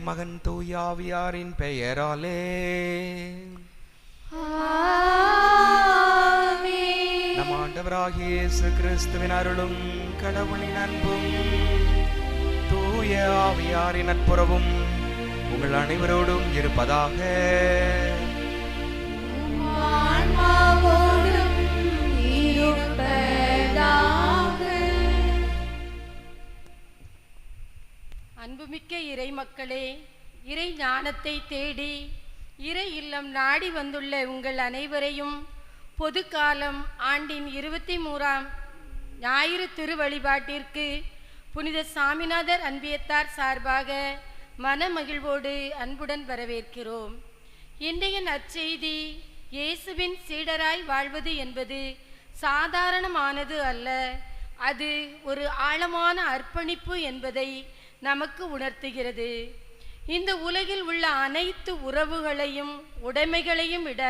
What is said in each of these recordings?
மகன் தூய ஆவியாரின் பெயராலே நம் ஆண்டவராகிய இயேசு கிறிஸ்துவின் அருளும் கடவுளின் அன்பும் தூய ஆவியாரின் நட்புறவும் உங்கள் அனைவரோடும் இருப்பதாக. அன்புமிக்க இறை மக்களே, இறை ஞானத்தை தேடி இறை இல்லம் நாடி வந்துள்ள உங்கள் அனைவரையும் பொதுக்காலம் ஆண்டின் 23ஆம் ஞாயிறு திருவழிபாட்டிற்கு புனித சாமிநாதர் அன்பியத்தார் சார்பாக மனமகிழ்வோடு அன்புடன் வரவேற்கிறோம். இன்றைய நற்செய்தி, இயேசுவின் சீடராய் வாழ்வது என்பது சாதாரணமானது அல்ல, அது ஒரு ஆழமான அர்ப்பணிப்பு என்பதை நமக்கு உணர்த்துகிறது. இந்த உலகில் உள்ள அனைத்து உறவுகளையும் உடைமைகளையும் விட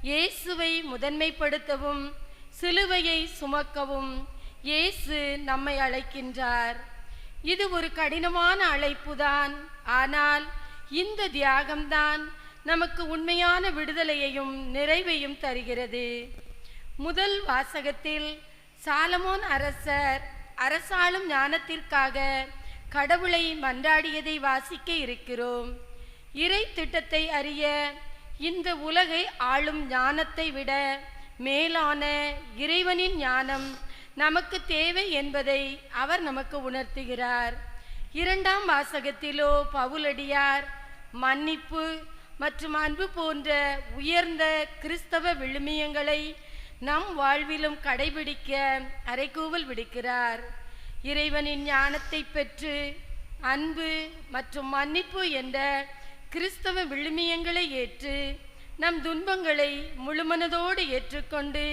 இயேசுவை முதன்மைப்படுத்தவும் சிலுவையை சுமக்கவும் இயேசு நம்மை அழைக்கின்றார். இது ஒரு கடினமான அழைப்புதான், ஆனால் இந்த தியாகம்தான் நமக்கு உண்மையான விடுதலையையும் நிறைவையும் தருகிறது. முதல் வாசகத்தில் சாலமோன் அரசர் அரசாளும் ஞானத்திற்காக கடவுளை மன்றாடியதை வாசிக்க இருக்கிறோம். இறை திட்டத்தை அறிய இந்த உலகை ஆளும் ஞானத்தை விட மேலான இறைவனின் ஞானம் நமக்கு தேவை என்பதை அவர் நமக்கு உணர்த்துகிறார். இரண்டாம் வாசகத்திலோ பவுலடியார் மன்னிப்பு மற்றும் அன்பு போன்ற உயர்ந்த கிறிஸ்தவ விழுமியங்களை நம் வாழ்விலும் கடைபிடிக்க அறைகூவல் விடுக்கிறார். இறைவனின் ஞானத்தை பெற்று அன்பு மற்றும் மன்னிப்பு என்ற கிறிஸ்தவ விழுமியங்களை ஏற்று நம் துன்பங்களை முழுமனதோடு ஏற்றுக்கொண்டு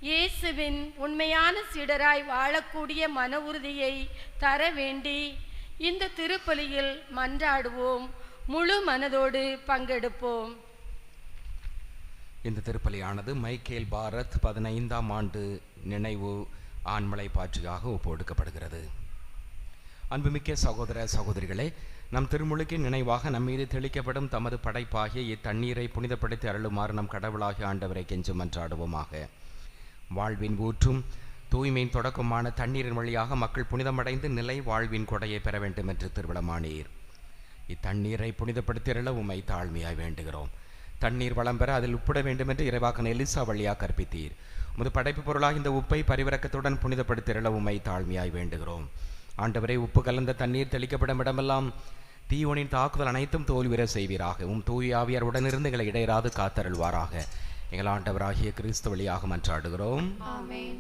இயேசுவின் உண்மையான சீடராய் வாழக்கூடிய மன உறுதியை தர வேண்டி இந்த திருப்பலியில் மன்றாடுவோம். முழு மனதோடு பங்கெடுப்போம். இந்த திருப்பலியானது மைக்கேல் பாரத் 15ஆம் ஆண்டு நினைவு ஆண்மலை பாற்றியாக ஒப்புக்கொடுக்கப்படுகிறது. அன்புமிக்க சகோதர சகோதரிகளே, நம் திருமுழுக்கின் நினைவாக நம்மீது தெளிக்கப்படும் தமது படைப்பாகிய இத்தண்ணீரை புனிதப்படுத்தி அருளுமாறு நம் கடவுளாகிய ஆண்டவரை கெஞ்சி மன்றாடுவோமாக. வாழ்வின் ஊற்றும் தூய்மையின் தொடக்கமான தண்ணீரின் வழியாக மக்கள் புனிதமடைந்து நிலை வாழ்வின் கொடையை பெற வேண்டும் என்று திருவிழமானீர். இத்தண்ணீரை புனிதப்படுத்தி அருள உம்மை தாழ்மையாய் வேண்டுகிறோம். தண்ணீர் வளம் பெற அதில் உப்பிட வேண்டும் என்று இறைவாக்கன் எலிசா வழியாக கற்பித்தீர். உமது படைப்பு பொருளாக இந்த உப்பை பரிவிறக்கத்துடன் புனிதப்படுத்தி அருள உம்மை தாழ்மையாய் வேண்டுகிறோம். ஆண்டவரை, உப்பு கலந்த தண்ணீர் தெளிக்கப்படும் இடமெல்லாம் தீயோனின் தாக்குதல் அனைத்தும் தோல்விர செய்வீராக. தூய ஆவியார் உடனிருந்து எங்களை இடையராது காத்தருள்வாராக. எங்கள் ஆண்டவராகிய கிறிஸ்து வழியாக மன்றாடுகிறோம். ஆமென்.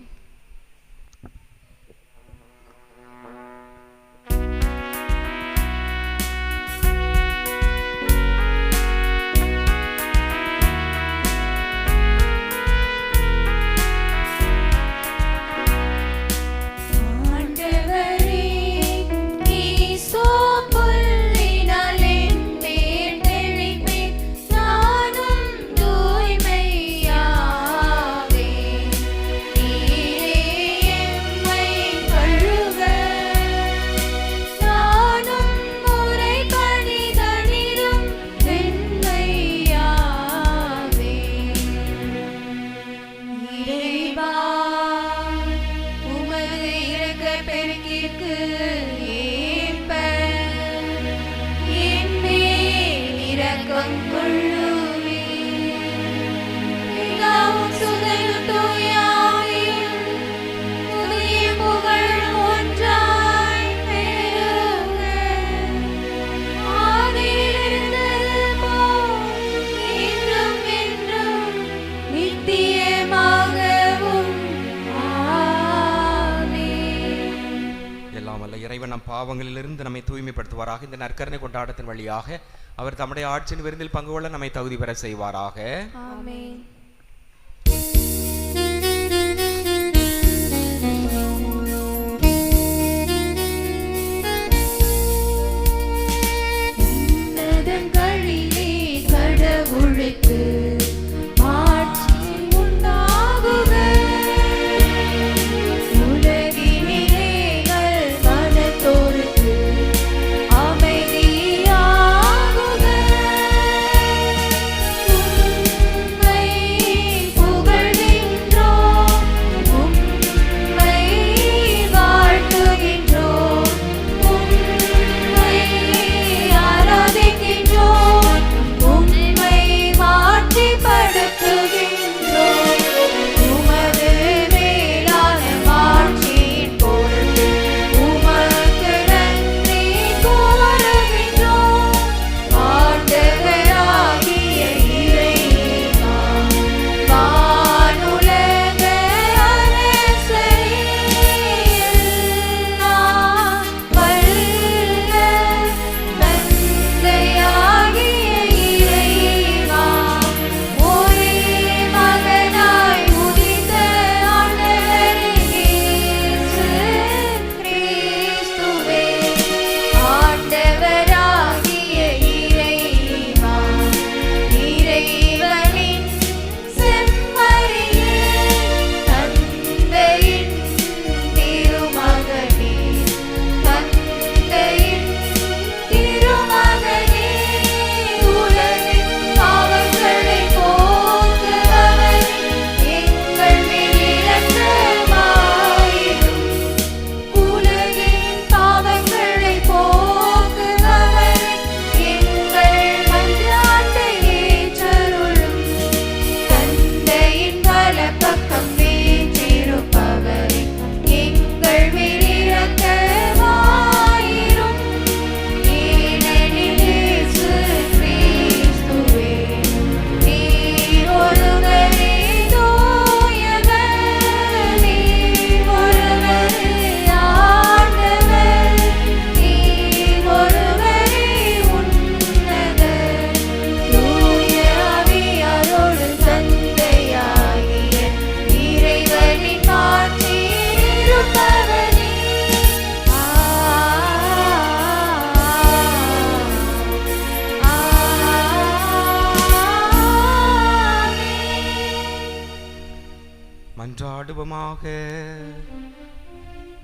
பாவங்களிலிருந்து நம்மை தூய்மைப்படுத்துவாராக. இந்த நற்கருணை கொண்டாட்டத்தின் வழியாக அவர் தம்முடைய ஆட்சியின் விருந்தில் பங்கு கொள்ள நம்மை தகுதி பெற செய்வாராக. ஆமென். கடவுளுக்கு அமைதியா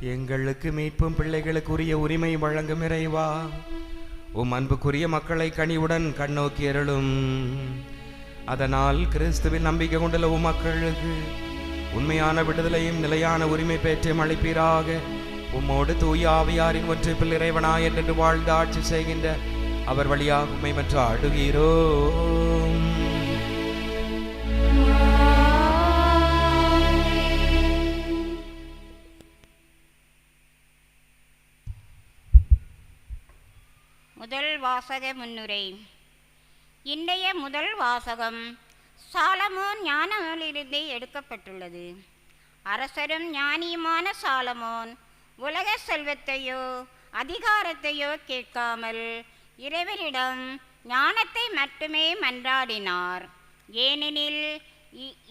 எங்களுக்கு மீட்பும் பிள்ளைகளுக்குரிய உரிமை வழங்கும் இறைவா, உம் அன்புக்குரிய மக்களை கனிவுடன் கண்ணோக்கி அருளும். அதனால் கிறிஸ்துவில் நம்பிக்கை கொண்டுள்ள உம் மக்களுக்கு உண்மையான விடுதலையும் நிலையான உரிமை பெற்றும் அளிப்பீராக. உம்மோடு தூய ஆவியாரின் ஒற்றைப்பில் இறைவனாய் என்று வாழ்ந்து ஆட்சி செய்கின்ற அவர் வழியாக உம்மை மற்ற அடுகிறோம். முதல் வாசக முன்னுரை. இன்றைய முதல் வாசகம் சாலமோன் ஞான நூலிலிருந்து எடுக்கப்பட்டுள்ளது. அரசரும் ஞானியுமான சாலமோன் உலக செல்வத்தையோ அதிகாரத்தையோ கேட்காமல் இறைவனிடம் ஞானத்தை மட்டுமே மன்றாடினார். ஏனெனில்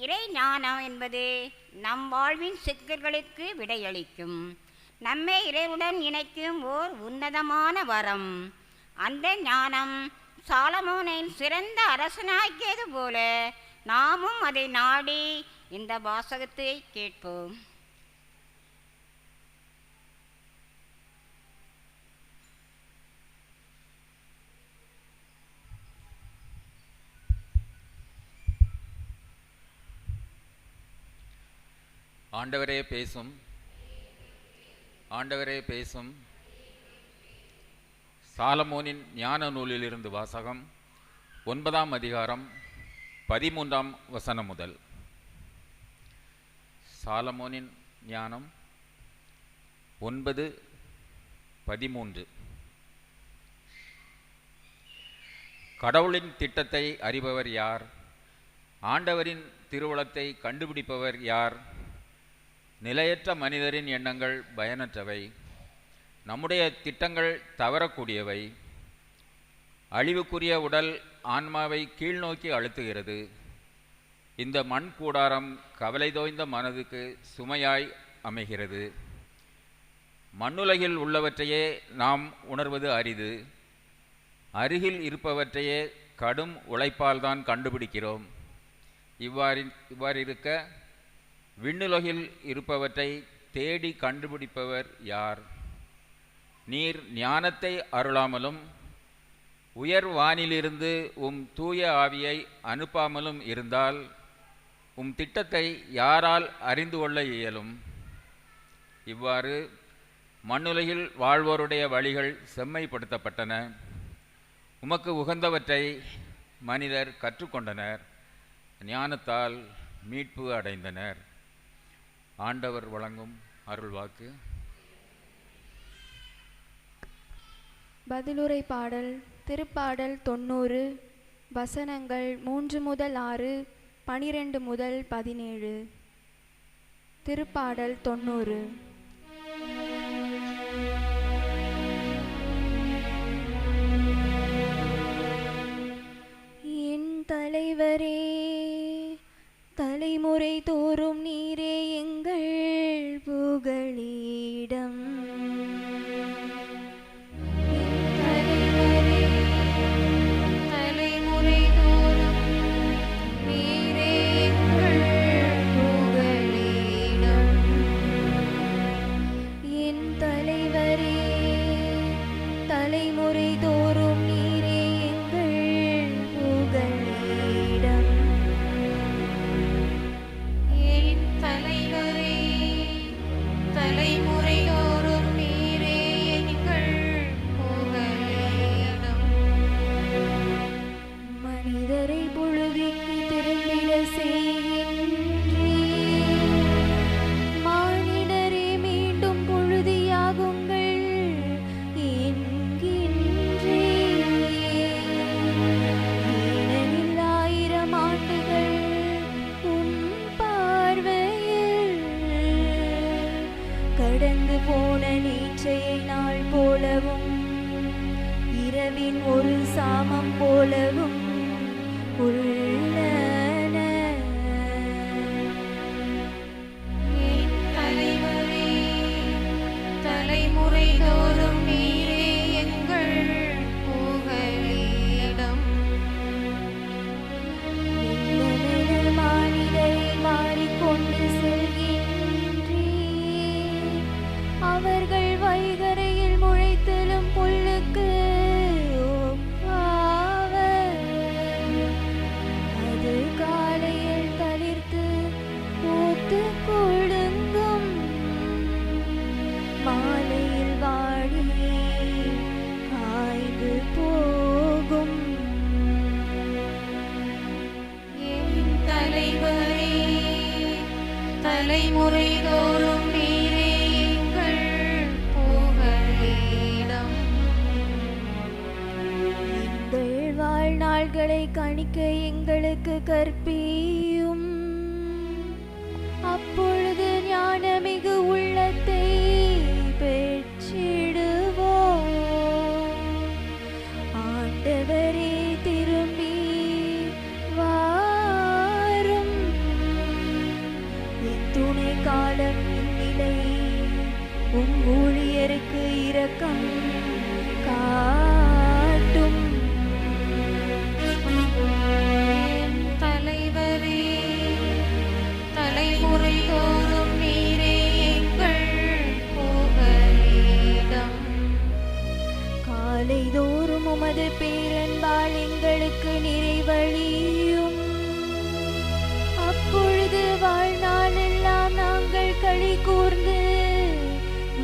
இறை ஞானம் என்பது நம் வாழ்வின் சிக்கல்களுக்கு விடையளிக்கும், நம்மை இறைவுடன் இணைக்கும் ஓர் உன்னதமான வரம். அந்த ஞானம் சாலமோனை சிறந்த அரசனாக்கியது போல நாமும் அதை நாடி இந்த வாசகத்தை கேட்போம். ஆண்டவரே பேசும், ஆண்டவரே பேசும். சாலமோனின் ஞான நூலிலிருந்து வாசகம். 9ஆம் அதிகாரம் 13ஆம் வசனம் முதல். சாலமோனின் ஞானம் 9:13. கடவுளின் திட்டத்தை அறிபவர் யார்? ஆண்டவரின் திருவுளத்தை கண்டுபிடிப்பவர் யார்? நிலையற்ற மனிதரின் எண்ணங்கள் பயனற்றவை, நம்முடைய திட்டங்கள் தவறக்கூடியவை. அழிவுக்குரிய உடல் ஆன்மாவை கீழ்நோக்கி அழுத்துகிறது. இந்த மண் கூடாரம் கவலை தோய்ந்த மனதுக்கு சுமையாய் அமைகிறது. மண்ணுலகில் உள்ளவற்றையே நாம் உணர்வது அரிது. அருகில் இருப்பவற்றையே கடும் உழைப்பால் தான் கண்டுபிடிக்கிறோம். இவ்வாறு இருக்க விண்ணுலகில் இருப்பவற்றை தேடி கண்டுபிடிப்பவர் யார்? நீர் ஞானத்தை அருளாமலும் உயர் வானிலிருந்து உம் தூய ஆவியை அனுப்பாமலும் இருந்தால் உம் திட்டத்தை யாரால் அறிந்து கொள்ள இயலும்? இவ்வாறு மண்ணுலகில் வாழ்வோருடைய வழிகள் செம்மைப்படுத்தப்பட்டன. உமக்கு உகந்தவற்றை மனிதர் கற்றுக்கொண்டனர், ஞானத்தால் மீட்பு அடைந்தனர். ஆண்டவர் வழங்கும் அருள்வாக்கு. பதிலுரை பாடல். திருப்பாடல் 90, வசனங்கள் 3 முதல் 6, 12 முதல் 17. திருப்பாடல் 90. என் தலைவரே, தலைமுறை தோறும் நீரே எங்கள் புகழிடம். கடந்து போன நீச்சையை நாள் போலவும் இரவின் ஒரு சாமம் போலவும் உள்ளன. என் தலைவரே, தலைமுறை தோறும் நீரே எங்கள் புகழிடம். மானிடரை மாறிக்கொண்டு செல்கின்றே, நாள்களை கணிக்க எங்களுக்கு கற்பியும். அப்பொழுது ஞானமிகு உள்ளத்தை பெற்றிடுவோம். ஆண்டவரே திரும்பி வாரும். இத்துணை காலம் இந்நிலை ஊழியருக்கு இரக்கம் காட்டும். தலைவரே, தலைமுறை தோறும் நீரே எங்கள் புகலிடம். காலைதோறும் உமது பேரன்பால் எங்களுக்கு நிறைவழியும். அப்பொழுது வாழ்நாளெல்லாம் நாங்கள் களி கூர்ந்து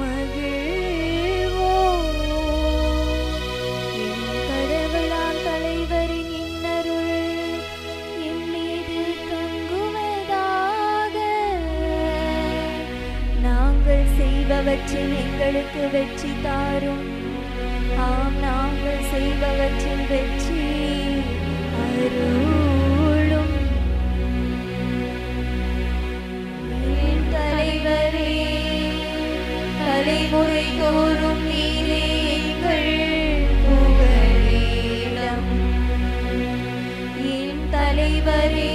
மகிழ்வோம். என் கடவுளாம் தலைவரின் இன்னருள் என் மீது தங்குவதாக. நாங்கள் செய்பவற்றில் எங்களுக்கு வெற்றி தாரும். ஆம், நாங்கள் செய்பவற்றில் வெற்றி அருளும். என் தலைவரே, தலைமுறை தோறும் நீரே எங்கள் புகலிடம். என் தலைவரே,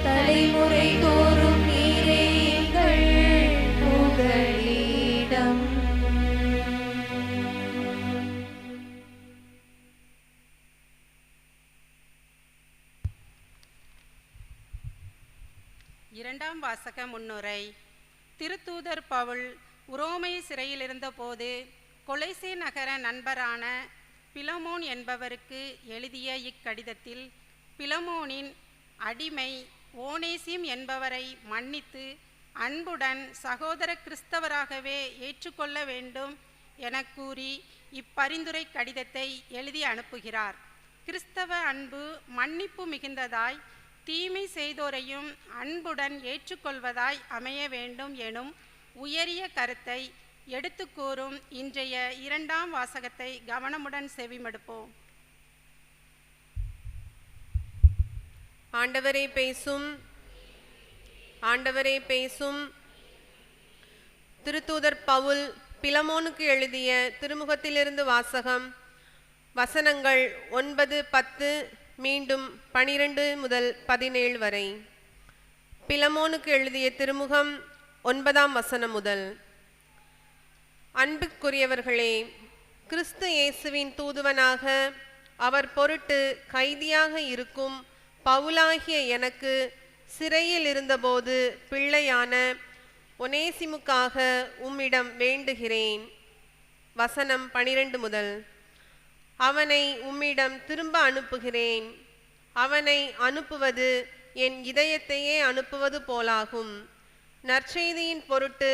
தலைமுறை தோறும் நீரே எங்கள் புகலிடம். இரண்டாம் வாசக முன்னுரை. திருத்தூதர் பவுல் உரோமை சிறையில் இருந்தபோது கொலைசே நகர நண்பரான பிலமோன் என்பவருக்கு எழுதிய இக்கடிதத்தில் பிலமோனின் அடிமை ஓனேசிம் என்பவரை மன்னித்து அன்புடன் சகோதர கிறிஸ்தவராகவே ஏற்றுக்கொள்ள வேண்டும் என கூறி இப்பரிந்துரை கடிதத்தை எழுதி அனுப்புகிறார். கிறிஸ்தவ அன்பு மன்னிப்பு மிகுந்ததாய் தீமை செய்தோரையும் அன்புடன் ஏற்றுக்கொள்வதாய் அமைய வேண்டும் எனும் உயரிய கருத்தை எடுத்து கூறும் இன்றைய இரண்டாம் வாசகத்தை கவனமுடன் செவிமடுப்போம். ஆண்டவரே பேசும், ஆண்டவரே பேசும். திருத்தூதர் பவுல் பிலமோனுக்கு எழுதிய திருமுகத்திலிருந்து வாசகம். வசனங்கள் 9, 10, மீண்டும் 12 முதல் 17 வரை. பிலமோனுக்கு எழுதிய திருமுகம் 9ஆம் வசனம் முதல். அன்புக்குரியவர்களே, கிறிஸ்து இயேசுவின் தூதுவனாக அவர் பொருட்டு கைதியாக இருக்கும் பவுலாகிய எனக்கு சிறையில் இருந்தபோது பிள்ளையான ஒனேசிமுக்காக உம்மிடம் வேண்டுகிறேன். வசனம் 12 முதல். அவனை உம்மிடம் திரும்ப அனுப்புகிறேன். அவனை அனுப்புவது என் இதயத்தையே அனுப்புவது போலாகும். நற்செய்தியின் பொருட்டு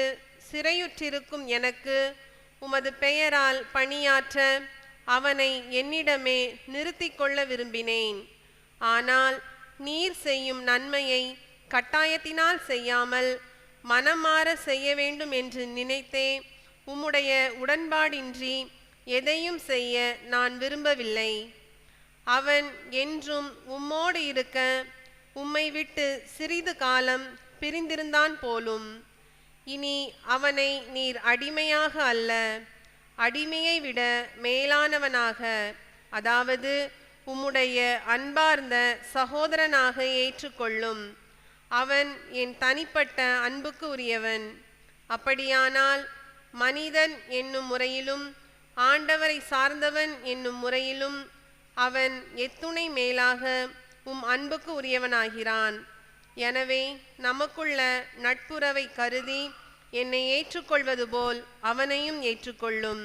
சிறையுற்றிருக்கும் எனக்கு உமது பெயரால் பணியாற்ற அவனை என்னிடமே நிறுத்தி கொள்ள விரும்பினேன். ஆனால் நீர் செய்யும் நன்மையை கட்டாயத்தினால் செய்யாமல் மனமாற செய்ய வேண்டும் என்று நினைத்தே உம்முடைய உடன்பாடின்றி எதையும் செய்ய நான் விரும்பவில்லை. அவன் என்றும் உம்மோடு இருக்க உம்மை விட்டு சிறிது காலம் பிரிந்திருந்தான் போலும். இனி அவனை நீர் அடிமையாக அல்ல, அடிமையை விட மேலானவனாக, அதாவது உம்முடைய அன்பார்ந்த சகோதரனாக ஏற்றுக்கொள்ளும். அவன் என் தனிப்பட்ட அன்புக்கு உரியவன். அப்படியானால் மனிதன் என்னும் முறையிலும் ஆண்டவரை சார்ந்தவன் என்னும் முறையிலும் அவன் எத்துணை மேலாக உம் அன்புக்கு உரியவனாகிறான். எனவே நமக்குள்ள நட்புறவை கருதி என்னை ஏற்றுக்கொள்வது போல் அவனையும் ஏற்றுக்கொள்ளும்.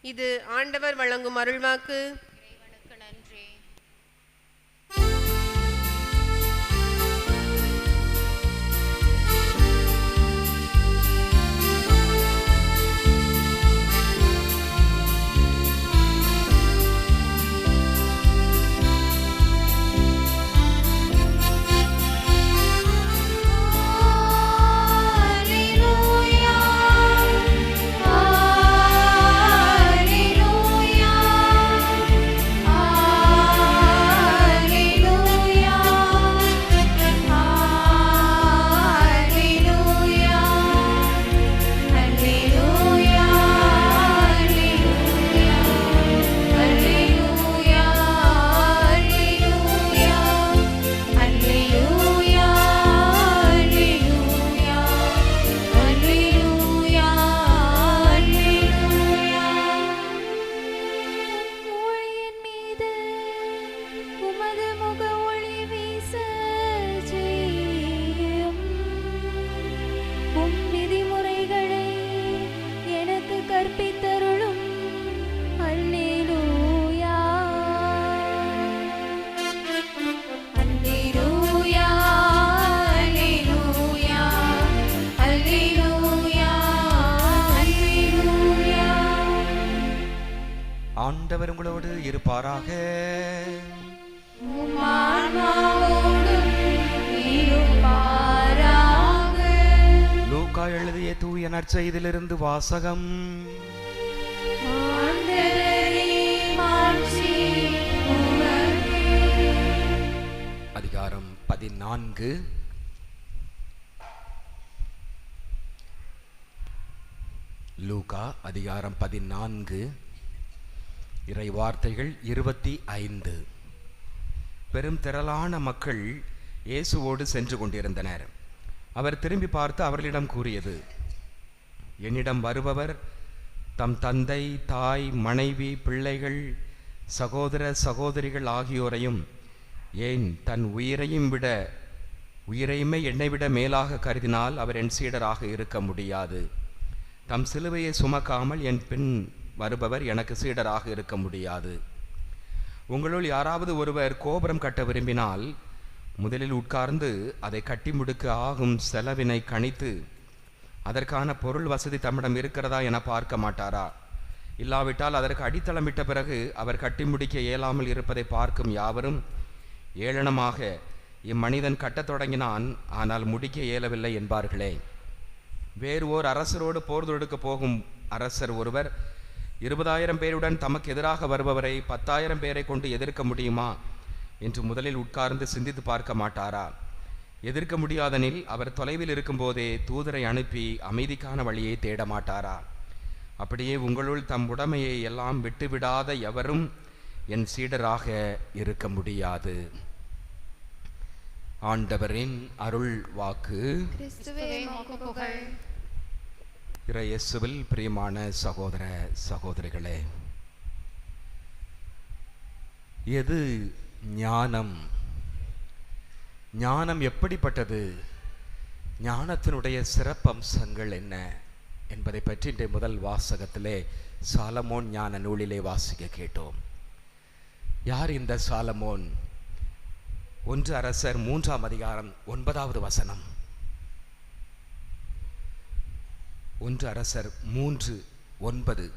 இது ஆண்டவர் வழங்கும் அருள்வாக்கு. இறைவனுக்கு நன்றி. Alleluia, alleluia. ஆண்டவர் உங்களோடு இருப்பாராக. உம் ஆன்மாவோடும் இருப்பாராக. லூக்கா எழுதிய தூய நற்செய்தியிலிருந்து வாசகம். ஆண்டவரே மாட்சி உமக்கே. அதிகாரம் 14. லூக்கா அதிகாரம் 14, இறை வார்த்தைகள் 25. பெரும் திரளான மக்கள் இயேசுவோடு சென்று கொண்டிருந்தனர். அவர் திரும்பி பார்த்து அவர்களிடம் கூறியது, என்னிடம் வருபவர் தம் தந்தை, தாய், மனைவி, பிள்ளைகள், சகோதர சகோதரிகள் ஆகியோரையும், ஏன் தன் உயிரையுமே என்னை விட மேலாக கருதினால் அவர் என் சீடராக இருக்க முடியாது. தம் சிலுவையை சுமக்காமல் என் பின் வருபவர் எனக்கு சீடராக இருக்க முடியாது. உங்களுள் யாராவது ஒருவர் கோபுரம் கட்ட விரும்பினால் முதலில் உட்கார்ந்து அதை கட்டி முடிக்க ஆகும் செலவினை கணித்து அதற்கான பொருள் வசதி தம்மிடம் இருக்கிறதா என பார்க்க மாட்டாரா? இல்லாவிட்டால் அதற்கு அடித்தளமிட்ட பிறகு அவர் கட்டி முடிக்க இயலாமல் இருப்பதை பார்க்கும் யாவரும் ஏளனமாக, இம்மனிதன் கட்டத் தொடங்கினான், ஆனால் முடிக்க இயலவில்லை என்பார்களே. வேறு ஓர் அரசரோடு போர் தொடுக்க போகும் அரசர் ஒருவர் 20,000 பேருடன் தமக்கு எதிராக வருபவரை 10,000 பேரை கொண்டு எதிர்க்க முடியுமா என்று முதலில் உட்கார்ந்து சிந்தித்து பார்க்க மாட்டாரா? எதிர்க்க முடியாதெனில் அவர் தொலைவில் இருக்கும்போதே தூதரை அனுப்பி அமைதிக்கான வழியை தேட மாட்டாரா? அப்படியே உங்களுள் தம் உடைமையை எல்லாம் விட்டுவிடாத எவரும் என் சீடராக இருக்க முடியாது. ஆண்டவரின் அருள் வாக்கு. கிறிஸ்துவே உமக்கு புகழ். இறை இயேசுவில் பிரியமான சகோதர சகோதரிகளே, எது ஞானம்? ஞானம் எப்படிப்பட்டது? ஞானத்தினுடைய சிறப்பம்சங்கள் என்ன என்பதை பற்றி இன்றைய முதல் வாசகத்திலே சாலமோன் ஞான நூலிலே வாசிக்க கேட்டோம். யார் இந்த சாலமோன்? 1 அரசர் 3ஆம் அதிகாரம் 9வது வசனம். 1 அரசர் 3:9.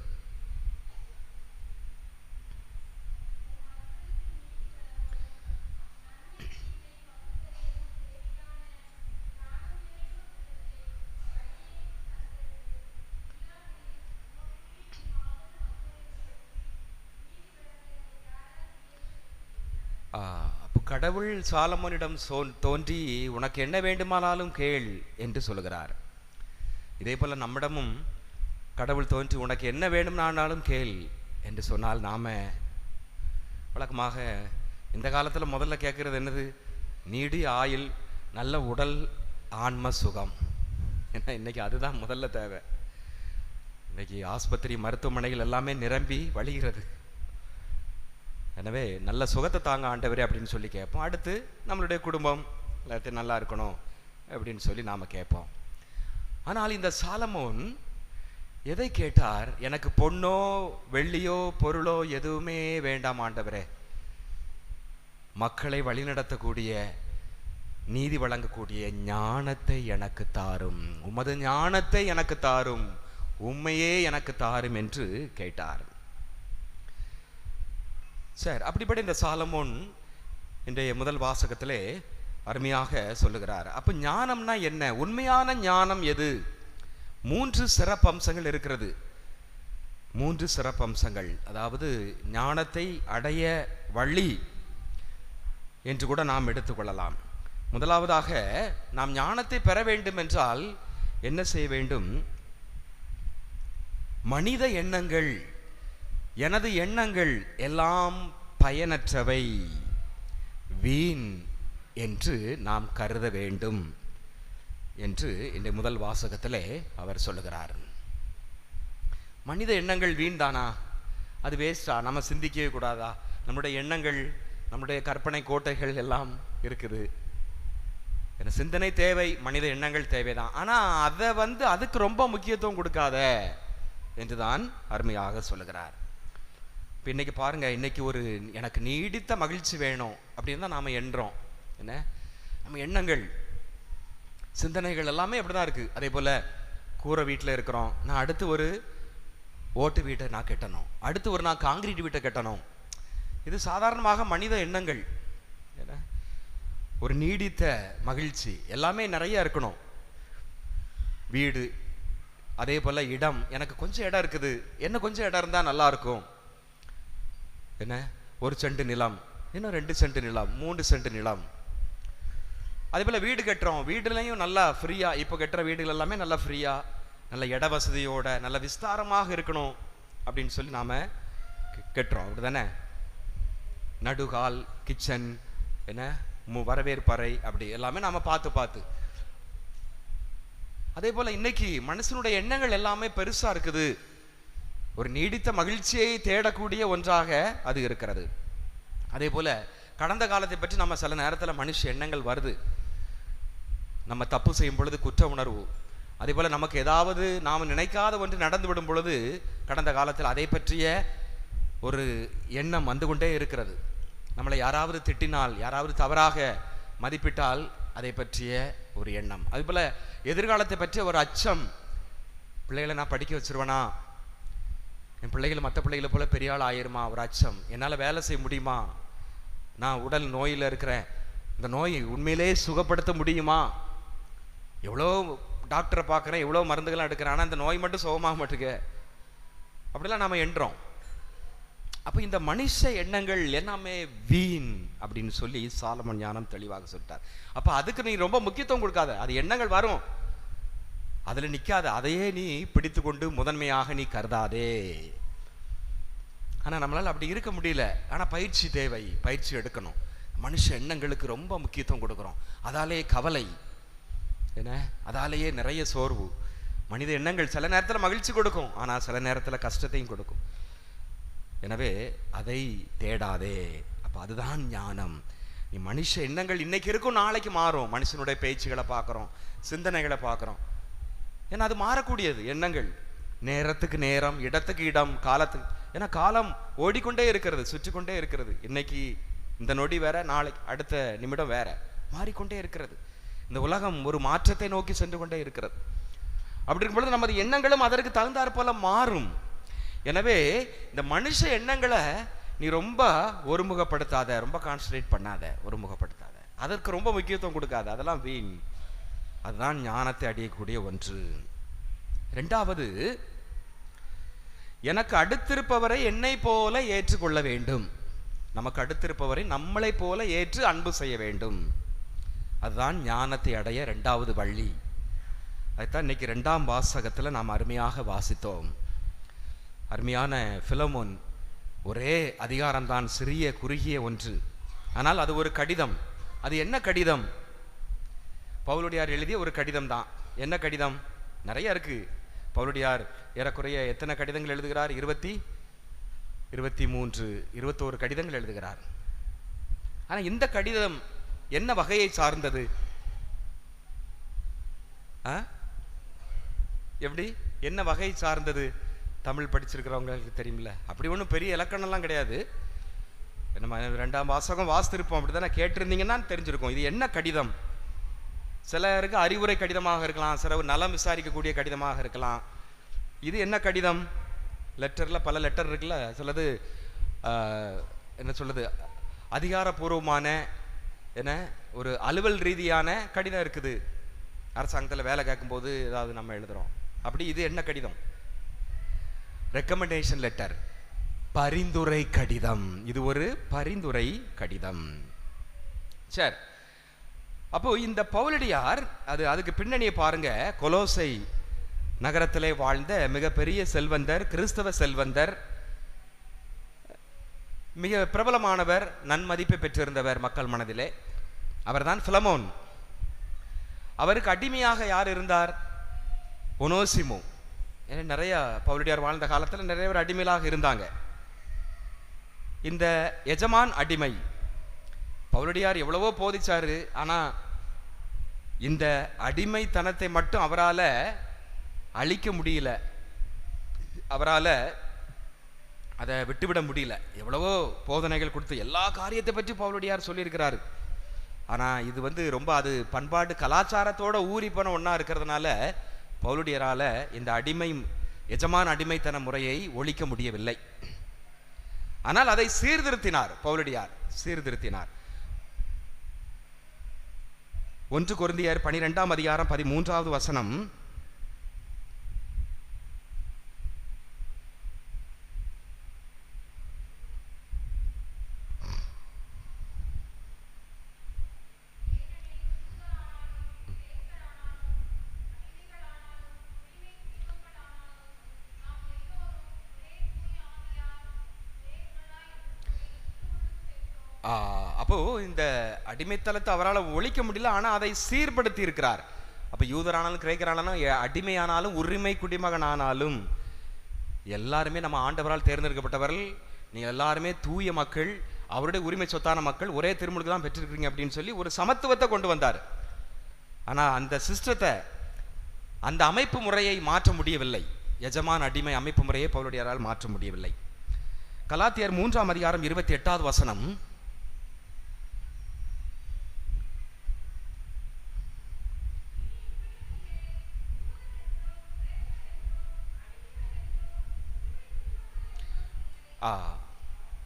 கடவுள் சாலமோனிடம் தோன்றி உனக்கு என்ன வேண்டுமானாலும் கேள் என்று சொல்கிறார். இதே போல நம்மிடமும் கடவுள் தோன்றி உனக்கு என்ன வேண்டுமானாலும் கேள் என்று சொன்னால் நாம வழக்கமாக இந்த காலத்தில் முதல்ல கேட்கறது என்னது? நீடிய ஆயுள், நல்ல உடல், ஆன்ம சுகம். ஏன்னா இன்னைக்கு அதுதான் முதல்ல தேவை. இன்னைக்கு ஆஸ்பத்திரி மருத்துவமனைகள் எல்லாமே நிரம்பி வழிகிறது. எனவே நல்ல சுகத்தை தாங்க ஆண்டவரே அப்படின்னு சொல்லி கேட்போம். அடுத்து நம்மளுடைய குடும்பம் எல்லாத்தையும் நல்லா இருக்கணும் அப்படின்னு சொல்லி நாம் கேட்போம். ஆனால் இந்த சாலமோன் எதை கேட்டார்? எனக்கு பொன்னோ வெள்ளியோ பொருளோ எதுவுமே வேண்டாம் ஆண்டவரே, மக்களை வழிநடத்தக்கூடிய, நீதி வழங்கக்கூடிய ஞானத்தை எனக்கு தாரும், உமது ஞானத்தை எனக்கு தாரும், உண்மையே எனக்கு தாரும் என்று கேட்டார். சரி, அப்படிப்பட்ட இந்த சாலமோன் இன்றைய முதல் வாசகத்திலே அருமையாக சொல்லுகிறார். அப்போ ஞானம்னா என்ன? உண்மையான ஞானம் எது? 3 சிறப்பம்சங்கள் இருக்கிறது. 3 சிறப்பம்சங்கள், அதாவது ஞானத்தை அடைய வழி என்று கூட நாம் எடுத்துக்கொள்ளலாம். முதலாவதாக, நாம் ஞானத்தை பெற வேண்டும் என்றால் என்ன செய்ய வேண்டும்? மனித எண்ணங்கள், எனது எண்ணங்கள் எல்லாம் பயனற்றவை, வீண் என்று நாம் கருத வேண்டும் என்று இந்த முதல் வாசகத்திலே அவர் சொல்லுகிறார். மனித எண்ணங்கள் வீண் தானா? அது வேஸ்டா? நம்ம சிந்திக்கவே கூடாதா? நம்முடைய எண்ணங்கள், நம்முடைய கற்பனை கோட்டைகள் எல்லாம் இருக்குது. சிந்தனை தேவை, மனித எண்ணங்கள் தேவைதான். ஆனால் அதை அதுக்கு ரொம்ப முக்கியத்துவம் கொடுக்காத என்றுதான் அருமையாக சொல்லுகிறார். இப்போ இன்னைக்கு பாருங்க, இன்னைக்கு எனக்கு நீடித்த மகிழ்ச்சி வேணும் அப்படின்னு தான் நாம் எண்ணுறோம். என்ன, நம்ம எண்ணங்கள், சிந்தனைகள் எல்லாமே அப்படி தான் இருக்குது. அதே போல் கூரை வீட்டில் இருக்கிறோம், நான் அடுத்து ஒரு ஓட்டு வீட்டை நான் கட்டணும், அடுத்து ஒரு நான் காங்கிரீட் வீட்டை கட்டணும். இது சாதாரணமாக மனித எண்ணங்கள். ஏன்னா ஒரு நீடித்த மகிழ்ச்சி எல்லாமே நிறைய இருக்கணும். வீடு, அதே போல் இடம், எனக்கு கொஞ்சம் இடம் இருக்குது, என்ன கொஞ்சம் இடம் இருந்தால் நல்லா இருக்கும். என்ன 1 சென்ட் நிலம், இன்னும் 2 சென்ட் நிலம், 3 சென்ட் நிலம். அதே போல் வீடு கட்டுறோம், வீடுலையும் நல்லா ஃப்ரீயாக, இப்போ கட்டுற வீடுகள் எல்லாமே நல்லா ஃப்ரீயாக, நல்ல இட வசதியோட நல்ல விஸ்தாரமாக இருக்கணும் அப்படின்னு சொல்லி நாம் கட்டுறோம். அப்படி தானே? நடுகால், கிச்சன், என்ன வரவேற்பறை, அப்படி எல்லாமே நாம் பார்த்து. அதே போல் இன்னைக்கு மனுஷனுடைய எண்ணங்கள் எல்லாமே பெருசாக இருக்குது. ஒரு நீடித்த மகிழ்ச்சியை தேடக்கூடிய ஒன்றாக அது இருக்கிறது. அதே போல் கடந்த காலத்தை பற்றி நம்ம சில நேரத்தில் மனுஷ எண்ணங்கள் வருது. நம்ம தப்பு செய்யும் பொழுது குற்ற உணர்வு, அதே போல் நமக்கு ஏதாவது நாம் நினைக்காத ஒன்று நடந்து விடும் பொழுது கடந்த காலத்தில் அதை பற்றிய ஒரு எண்ணம் வந்து கொண்டே இருக்கிறது. நம்மளை யாராவது திட்டினால், யாராவது தவறாக மதிப்பிட்டால் அதை பற்றிய ஒரு எண்ணம். அதே போல் எதிர்காலத்தை பற்றிய ஒரு அச்சம். பிள்ளைகளை நான் படிக்க வச்சிருவேனா, என் பிள்ளைகள் மற்ற பிள்ளைகளை போல பெரிய ஆள் ஆயிருமா, ஒரு அச்சம். என்னால் வேலை செய்ய முடியுமா, நான் உடல் நோயில் இருக்கிறேன், இந்த நோயை உண்மையிலே சுகப்படுத்த முடியுமா, எவ்வளோ டாக்டரை பார்க்குறேன், எவ்வளோ மருந்துகள்லாம் எடுக்கிறேன், ஆனால் இந்த நோய் மட்டும் சுகமாக மாட்டுக்க, அப்படிலாம் நாம் எண்ணுறோம். அப்போ இந்த மனுஷ எண்ணங்கள் எல்லாமே வீண் அப்படின்னு சொல்லி சாலமன் ஞானம் தெளிவாக சொல்லிட்டார். அப்போ அதுக்கு நீ ரொம்ப முக்கியத்துவம் கொடுக்காத, அது எண்ணங்கள் வரும், அதில் நிற்காத, அதையே நீ பிடித்து கொண்டு முதன்மையாக நீ கருதாதே. ஆனால் நம்மளால் அப்படி இருக்க முடியல. ஆனால் பயிற்சி தேவை, பயிற்சி எடுக்கணும். மனுஷ எண்ணங்களுக்கு ரொம்ப முக்கியத்துவம் கொடுக்குறோம், அதாலே கவலை, என்ன அதாலேயே நிறைய சோர்வு. மனித எண்ணங்கள் சில நேரத்தில் மகிழ்ச்சி கொடுக்கும், ஆனால் சில நேரத்தில் கஷ்டத்தையும் கொடுக்கும். எனவே அதை தேடாதே. அப்போ அதுதான் ஞானம். நீ மனுஷ எண்ணங்கள் இன்னைக்கு இருக்கும், நாளைக்கு மாறும். மனுஷனுடைய பேச்சுகளை பார்க்குறோம், சிந்தனைகளை பார்க்குறோம், ஏன்னா அது மாறக்கூடியது. எண்ணங்கள் நேரத்துக்கு நேரம், இடத்துக்கு இடம், காலத்துக்கு, ஏன்னா காலம் ஓடிக்கொண்டே இருக்கிறது, சுற்றி கொண்டே இருக்கிறது. இன்னைக்கு இந்த நொடி வேற, நாளைக்கு அடுத்த நிமிடம் வேற, மாறிக்கொண்டே இருக்கிறது. இந்த உலகம் ஒரு மாற்றத்தை நோக்கி சென்று கொண்டே இருக்கிறது. அப்படி இருக்கும் பொழுது நமது எண்ணங்களும் அதற்கு தகுந்தாற் போல மாறும். எனவே இந்த மனுஷ எண்ணங்களை நீ ரொம்ப ஒருமுகப்படுத்தாத, ரொம்ப கான்சன்ட்ரேட் பண்ணாத, ஒருமுகப்படுத்தாத, அதற்கு ரொம்ப முக்கியத்துவம் கொடுக்காத, அதெல்லாம் வீண். அதுதான் ஞானத்தை அடையக்கூடிய ஒன்று. இரண்டாவது, எனக்கு அடுத்திருப்பவரை என்னை போல ஏற்றுக்கொள்ள வேண்டும். நமக்கு அடுத்திருப்பவரை நம்மளை போல ஏற்று அன்பு செய்ய வேண்டும். அதுதான் ஞானத்தை அடைய இரண்டாவது வழி. அதுதான் இன்னைக்கு 2ஆம் வாசகத்தில் நாம் அருமையாக வாசித்தோம். அருமையான பிலமோன், ஒரே அதிகாரம்தான், சிறிய குறுகிய ஒன்று, ஆனால் அது ஒரு கடிதம். அது என்ன கடிதம்? பவுலடியார் எழுதிய ஒரு கடிதம் தான். என்ன கடிதம்? நிறைய இருக்கு. பவுலடியார் ஏறக்குறைய எத்தனை கடிதங்கள் எழுதுகிறார்? 23, 21 கடிதங்கள் எழுதுகிறார். ஆனால் இந்த கடிதம் என்ன வகையை சார்ந்தது? எப்படி, என்ன வகை சார்ந்தது? தமிழ் படிச்சிருக்கிறவங்களுக்கு தெரியுமில்ல. அப்படி ஒன்றும் பெரிய இலக்கணம்லாம் கிடையாது. நம்ம 2ஆம் வாசகம் வாசித்திருப்போம், அப்படி தானே கேட்டிருந்தீங்கன்னா தெரிஞ்சிருக்கும். இது என்ன கடிதம்? சிலருக்கு அறிவுரை கடிதமாக இருக்கலாம், சிலர் நலம் விசாரிக்கக்கூடிய கடிதமாக இருக்கலாம். இது என்ன கடிதம்? லெட்டரில் பல லெட்டர் இருக்குல்ல, சிலது என்ன சொல்லுது, அதிகாரப்பூர்வமான, என்ன ஒரு அலுவல் ரீதியான கடிதம் இருக்குது. அரசாங்கத்தில் வேலை கேட்கும்போது ஏதாவது நம்ம எழுதுகிறோம். அப்படி இது என்ன கடிதம்? ரெக்கமெண்டேஷன் லெட்டர், பரிந்துரை கடிதம். இது ஒரு பரிந்துரை கடிதம். சரி, அப்போ இந்த பவுலடியார் அதுக்கு பின்னணியை பாருங்க. கொலோசை நகரத்திலே வாழ்ந்த மிகப்பெரிய செல்வந்தர், கிறிஸ்தவ செல்வந்தர், மிக பிரபலமானவர், நன்மதிப்பை பெற்றிருந்தவர் மக்கள் மனதிலே. அவர்தான் பிலமோன். அவருக்கு அடிமையாக யார் இருந்தார்? ஒனோசிமோ. ஏன்னா நிறைய பவுலடியார் வாழ்ந்த காலத்தில் நிறைய பேர் அடிமையாக இருந்தாங்க. இந்த எஜமான் அடிமை. பவுலடியார் எவ்வளவோ போதிச்சாரு, ஆனா இந்த அடிமைத்தனத்தை மட்டும் அவரால் அழிக்க முடியல, அவரால் அதை விட்டுவிட முடியல. எவ்வளவோ போதனைகள் கொடுத்து எல்லா காரியத்தை பற்றி பவுலடியார் சொல்லியிருக்கிறாரு. ஆனால் இது ரொம்ப அது பண்பாடு கலாச்சாரத்தோட ஊறி போன ஒன்றா இருக்கிறதுனால பவுலடியாரால் இந்த அடிமை எஜமான அடிமைத்தன முறையை ஒழிக்க முடியவில்லை. ஆனால் அதை சீர்திருத்தினார் பவுலடியார், சீர்திருத்தினார். 1 கொரிந்தியர் 12ஆம் அதிகாரம் 13வது வசனம். அப்போ இந்த அடிமைத்தனத்தை அவரால் ஒழிக்க முடியல, ஆனால் அதை சீர்படுத்தி இருக்கிறார். அப்போ யூதரானாலும் கிரேக்கரானாலும் அடிமையானாலும் உரிமை குடிமகன் ஆனாலும் எல்லாருமே நம்ம ஆண்டவரால் தேர்ந்தெடுக்கப்பட்டவர்கள், நீங்கள் எல்லாருமே தூய மக்கள், அவருடைய உரிமை சொத்தான மக்கள், ஒரே திருமுழுக்கு தான் பெற்றிருக்கிறீங்க அப்படின்னு சொல்லி ஒரு சமத்துவத்தை கொண்டு வந்தார். ஆனால் அந்த சிஸ்டத்தை, அந்த அமைப்பு முறையை மாற்ற முடியவில்லை. எஜமான் அடிமை அமைப்பு முறையை பவுலடியாரால் மாற்ற முடியவில்லை. கலாத்தியர் 3ஆம் அதிகாரம் 28வது வசனம்.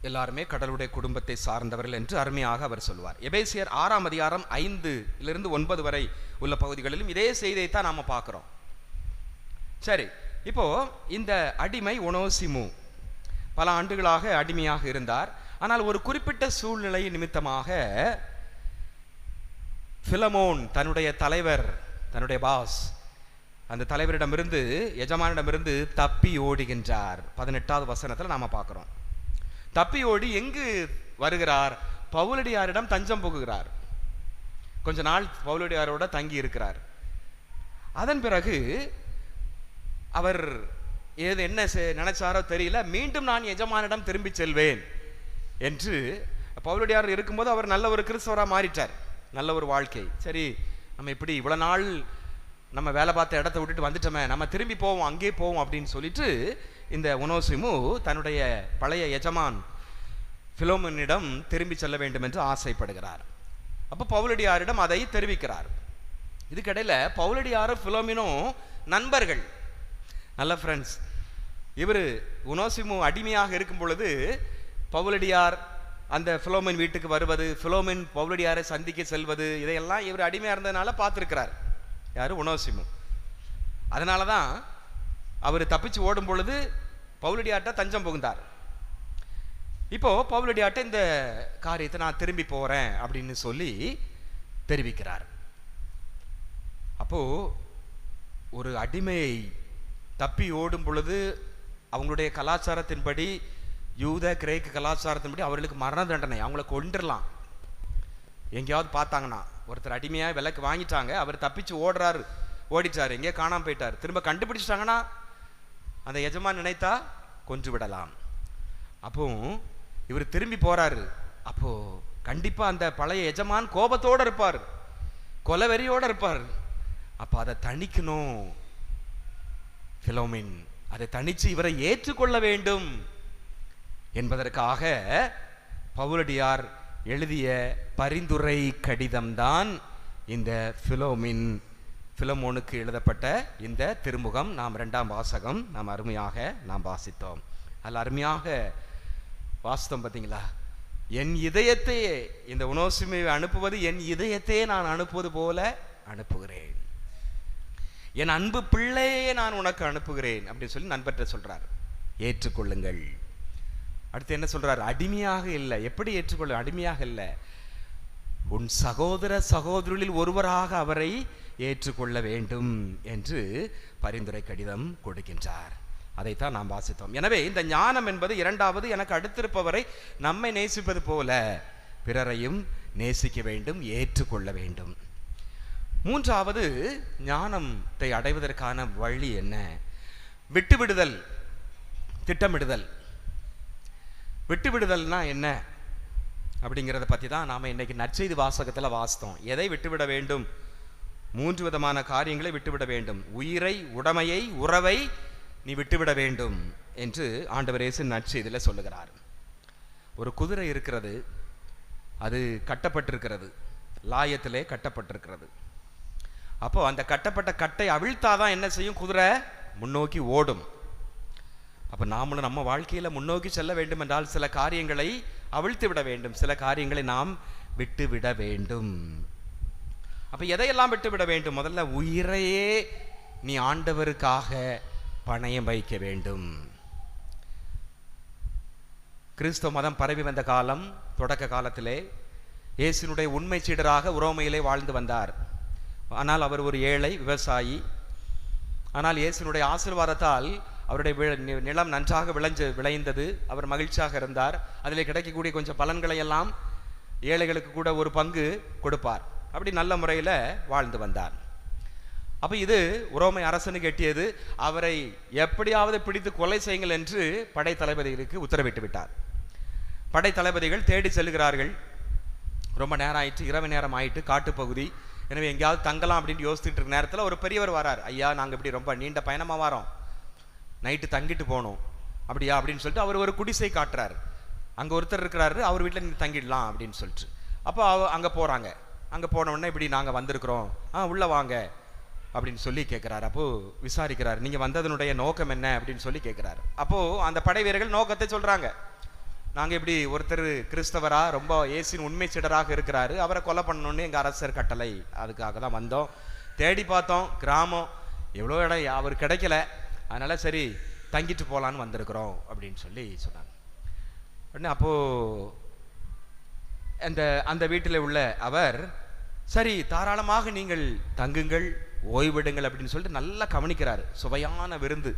எல்லாருமே கடவுளுடைய குடும்பத்தை சார்ந்தவர்கள் என்று அருமையாக அவர் சொல்வார். எபேசியர் 6ஆம் அதிகாரம் 5லிருந்து 9 வரை உள்ள பகுதிகளிலும் இதே செய்தியை தான் நாம பார்க்கிறோம். சரி, இப்போ இந்த அடிமை ஒனோசிமு பல ஆண்டுகளாக அடிமையாக இருந்தார். ஆனால் ஒரு குறிப்பிட்ட சூழ்நிலை நிமித்தமாக பிலமோன் தன்னுடைய தலைவர், தன்னுடைய பாஸ், அந்த தலைவரிடமிருந்து, எஜமானிடமிருந்து தப்பி ஓடுகின்றார். 18வது வசனத்தில் நாம பார்க்கிறோம். தப்பி ஓடி எங்கு வருகிறார்? பவுலடியாரிடம் தஞ்சம் புகுகிறார். கொஞ்ச நாள் பவுலடியாரோட தங்கி இருக்கிறார். அதன் பிறகு அவர் என்ன நினைச்சாரோ தெரியல, மீண்டும் நான் எஜமானிடம் திரும்பி செல்வேன் என்று. பவுலடியார் இருக்கும்போது அவர் நல்ல ஒரு கிறிஸ்தவராக மாறிட்டார், நல்ல ஒரு வாழ்க்கை. சரி, நம்ம இப்படி இவ்வளவு நாள் நம்ம வேலை பார்த்த இடத்த விட்டுட்டு வந்துட்டோமே, நம்ம திரும்பி போவோம், அங்கே போவோம் அப்படின்னு சொல்லிட்டு இந்த ஒனோசிமு தன்னுடைய பழைய எஜமான் பிலோமோனிடம் திரும்பி செல்ல வேண்டும் என்று ஆசைப்படுகிறார். அப்போ பவுலடியாரிடம் அதை தெரிவிக்கிறார். இதுக்கிடையில பவுலடியாரும் பிலோமினும் நண்பர்கள், நல்ல ஃப்ரெண்ட்ஸ். இவர் ஒனோசிமு அடிமையாக இருக்கும் பொழுது பவுலடியார் அந்த பிலோமின் வீட்டுக்கு வருவது, பிலோமின் பவுலடியாரை சந்திக்க செல்வது, இதையெல்லாம் இவர் அடிமையாக இருந்ததுனால பார்த்துருக்கிறார். யாரு? ஒனோசிமு. அதனால தான் அவர் தப்பிச்சு ஓடும் பொழுது பவுலடியார்ட்ட தஞ்சம் புகுந்தார். இப்போ பவுலடியார்ட்ட இந்த காரியத்தை நான் திரும்பி போறேன் அப்படின்னு சொல்லி தெரிவிக்கிறார். அப்போ ஒரு அடிமையை தப்பி ஓடும் பொழுது அவங்களுடைய கலாச்சாரத்தின்படி, யூத கிரேக்க கலாச்சாரத்தின்படி அவர்களுக்கு மரண தண்டனை, அவங்கள கொண்டுடலாம். எங்கேயாவது பார்த்தாங்கன்னா, ஒருத்தர் அடிமையாக விலைக்கு வாங்கிட்டாங்க, அவர் தப்பிச்சு ஓடிட்டார், எங்கேயோ காணாமல் போயிட்டார், திரும்ப கண்டுபிடிச்சிட்டாங்கன்னா அந்த எஜமான் நினைத்தா கொன்று விடலாம். அப்போ இவர் திரும்பி போறாரு. அப்போ கண்டிப்பா அந்த பழைய எஜமான் கோபத்தோடு இருப்பார், கொலவெறியோடு இருப்பார். அப்போ அதை தணிக்கணும் பிலோமின், அதை தணிச்சு இவரை ஏற்றுக்கொள்ள வேண்டும் என்பதற்காக பவுலடியார் எழுதிய பரிந்துரை கடிதம்தான் இந்த பிலமோனுக்கு எழுதப்பட்ட இந்த திருமுகம். நாம் 2ஆம் வாசகம் நாம் அருமையாக வாசித்தோம். அதில் அருமையாக வாசித்தோம் பார்த்தீங்களா? என் இதயத்தையே, இந்த ஒனோசிமுவை அனுப்புவது என் இதயத்தையே நான் அனுப்புவது போல அனுப்புகிறேன், என் அன்பு பிள்ளையே நான் உனக்கு அனுப்புகிறேன் அப்படின்னு சொல்லி நண்பர்கிட்ட சொல்றார். ஏற்றுக்கொள்ளுங்கள். அடுத்து என்ன சொல்றார்? அடிமையாக இல்லை. எப்படி ஏற்றுக்கொள்ள? அடிமையாக இல்லை, உன் சகோதர சகோதரிகளில் ஒருவராக அவரை ஏற்றுக்கொள்ள வேண்டும் என்று பரிந்துரை கடிதம் கொடுக்கின்றார். அதைத்தான் நாம் வாசித்தோம். எனவே இந்த ஞானம் என்பது இரண்டாவது, எனக்கு அடுத்திருப்பவரை நம்மை நேசிப்பது போல பிறரையும் நேசிக்க வேண்டும், ஏற்றுக்கொள்ள வேண்டும். மூன்றாவது, ஞானத்தை அடைவதற்கான வழி என்ன? விட்டுவிடுதல், திட்டமிடுதல். விட்டுவிடுதல்னா என்ன அப்படிங்கிறத பற்றி தான் நாம் இன்னைக்கு நற்செய்தி வாசகத்தில் வாசித்தோம். எதை விட்டுவிட வேண்டும்? 3 விதமான காரியங்களை விட்டுவிட வேண்டும். உயிரை, உடைமையை, உறவை நீ விட்டுவிட வேண்டும் என்று ஆண்டவர் இயேசு நற்செய்தியில் சொல்லுகிறார். ஒரு குதிரை இருக்கிறது, அது கட்டப்பட்டிருக்கிறது, லாயத்திலே கட்டப்பட்டிருக்கிறது. அப்போ அந்த கட்டப்பட்ட கட்டை அவிழ்த்தாதான் என்ன செய்யும்? குதிரை முன்னோக்கி ஓடும். அப்போ நாமளும் நம்ம வாழ்க்கையில் முன்னோக்கி செல்ல வேண்டும் என்றால் சில காரியங்களை அவிழ்த்து விட வேண்டும், சில காரியங்களை நாம் விட்டு விட வேண்டும். அப்போ எதையெல்லாம் விட்டு விட வேண்டும்? முதல்ல உயிரையே நீ ஆண்டவருக்காக பணயம் வைக்க வேண்டும். கிறிஸ்தவ மதம் பரவி வந்த காலம், தொடக்க காலத்திலே இயேசுனுடைய உண்மை சீடராக உரோமையிலே வாழ்ந்து வந்தார். ஆனால் அவர் ஒரு ஏழை விவசாயி. ஆனால் இயேசுனுடைய ஆசீர்வாதத்தால் அவருடைய நிலம் நன்றாக விளைந்தது. அவர் மகிழ்ச்சியாக இருந்தார். அதில் கிடைக்கக்கூடிய கொஞ்சம் பலன்களை எல்லாம் ஏழைகளுக்கு கூட ஒரு பங்கு கொடுப்பார். அப்படி நல்ல முறையில் வாழ்ந்து வந்தார். அப்போ இது உரோமை அரசனுக்கு எட்டியது. அவரை எப்படியாவது பிடித்து கொலை செய்யுங்கள் என்று படை தளபதிகளுக்கு உத்தரவிட்டு விட்டார். படை தளபதிகள் தேடி செல்கிறார்கள். ரொம்ப நேரம் ஆயிட்டு, இரவு நேரம் ஆயிட்டு, காட்டுப்பகுதி. எனவே எங்கேயாவது தங்கலாம் அப்படின்னு யோசிச்சுட்டு இருக்க நேரத்தில் ஒரு பெரியவர் வரார். ஐயா, நாங்கள் இப்படி ரொம்ப நீண்ட பயணமாக வரோம், நைட்டு தங்கிட்டு போகணும். அப்படியா அப்படின்னு சொல்லிட்டு அவர் ஒரு குடிசை காட்டுறாரு. அங்கே ஒருத்தர் இருக்கிறாரு, அவர் வீட்டில் நீங்கள் தங்கிடலாம் அப்படின்னு சொல்லிட்டு. அப்போ அங்கே போகிறாங்க. அங்கே போன உடனே இப்படி நாங்கள் வந்திருக்கிறோம், உள்ளே வாங்க அப்படின்னு சொல்லி கேட்குறாரு. அப்போது விசாரிக்கிறார், நீங்கள் வந்ததனுடைய நோக்கம் என்ன அப்படின்னு சொல்லி கேட்குறாரு. அப்போது அந்த படை வீரர்கள் நோக்கத்தை சொல்கிறாங்க. நாங்கள் இப்படி ஒருத்தர் கிறிஸ்தவரா ரொம்ப இயேசுவின் உண்மை சீடராக இருக்கிறாரு, அவரை கொலை பண்ணணுன்னு எங்கள் அரசர் கட்டளை, அதுக்காக தான் வந்தோம். தேடி பார்த்தோம், கிராமம் எவ்வளோ இடம் அவர் கிடைக்கல, அதனால் சரி தங்கிட்டு போகலான்னு வந்திருக்கிறோம் அப்படின்னு சொல்லி சொன்னாங்க. உடனே அப்போது அந்த வீட்டில் உள்ள அவர், சரி தாராளமாக நீங்கள் தங்குங்கள், ஓய்வெடுங்கள் அப்படின்னு சொல்லிட்டு நல்லா கவனிக்கிறார். சுவையான விருந்து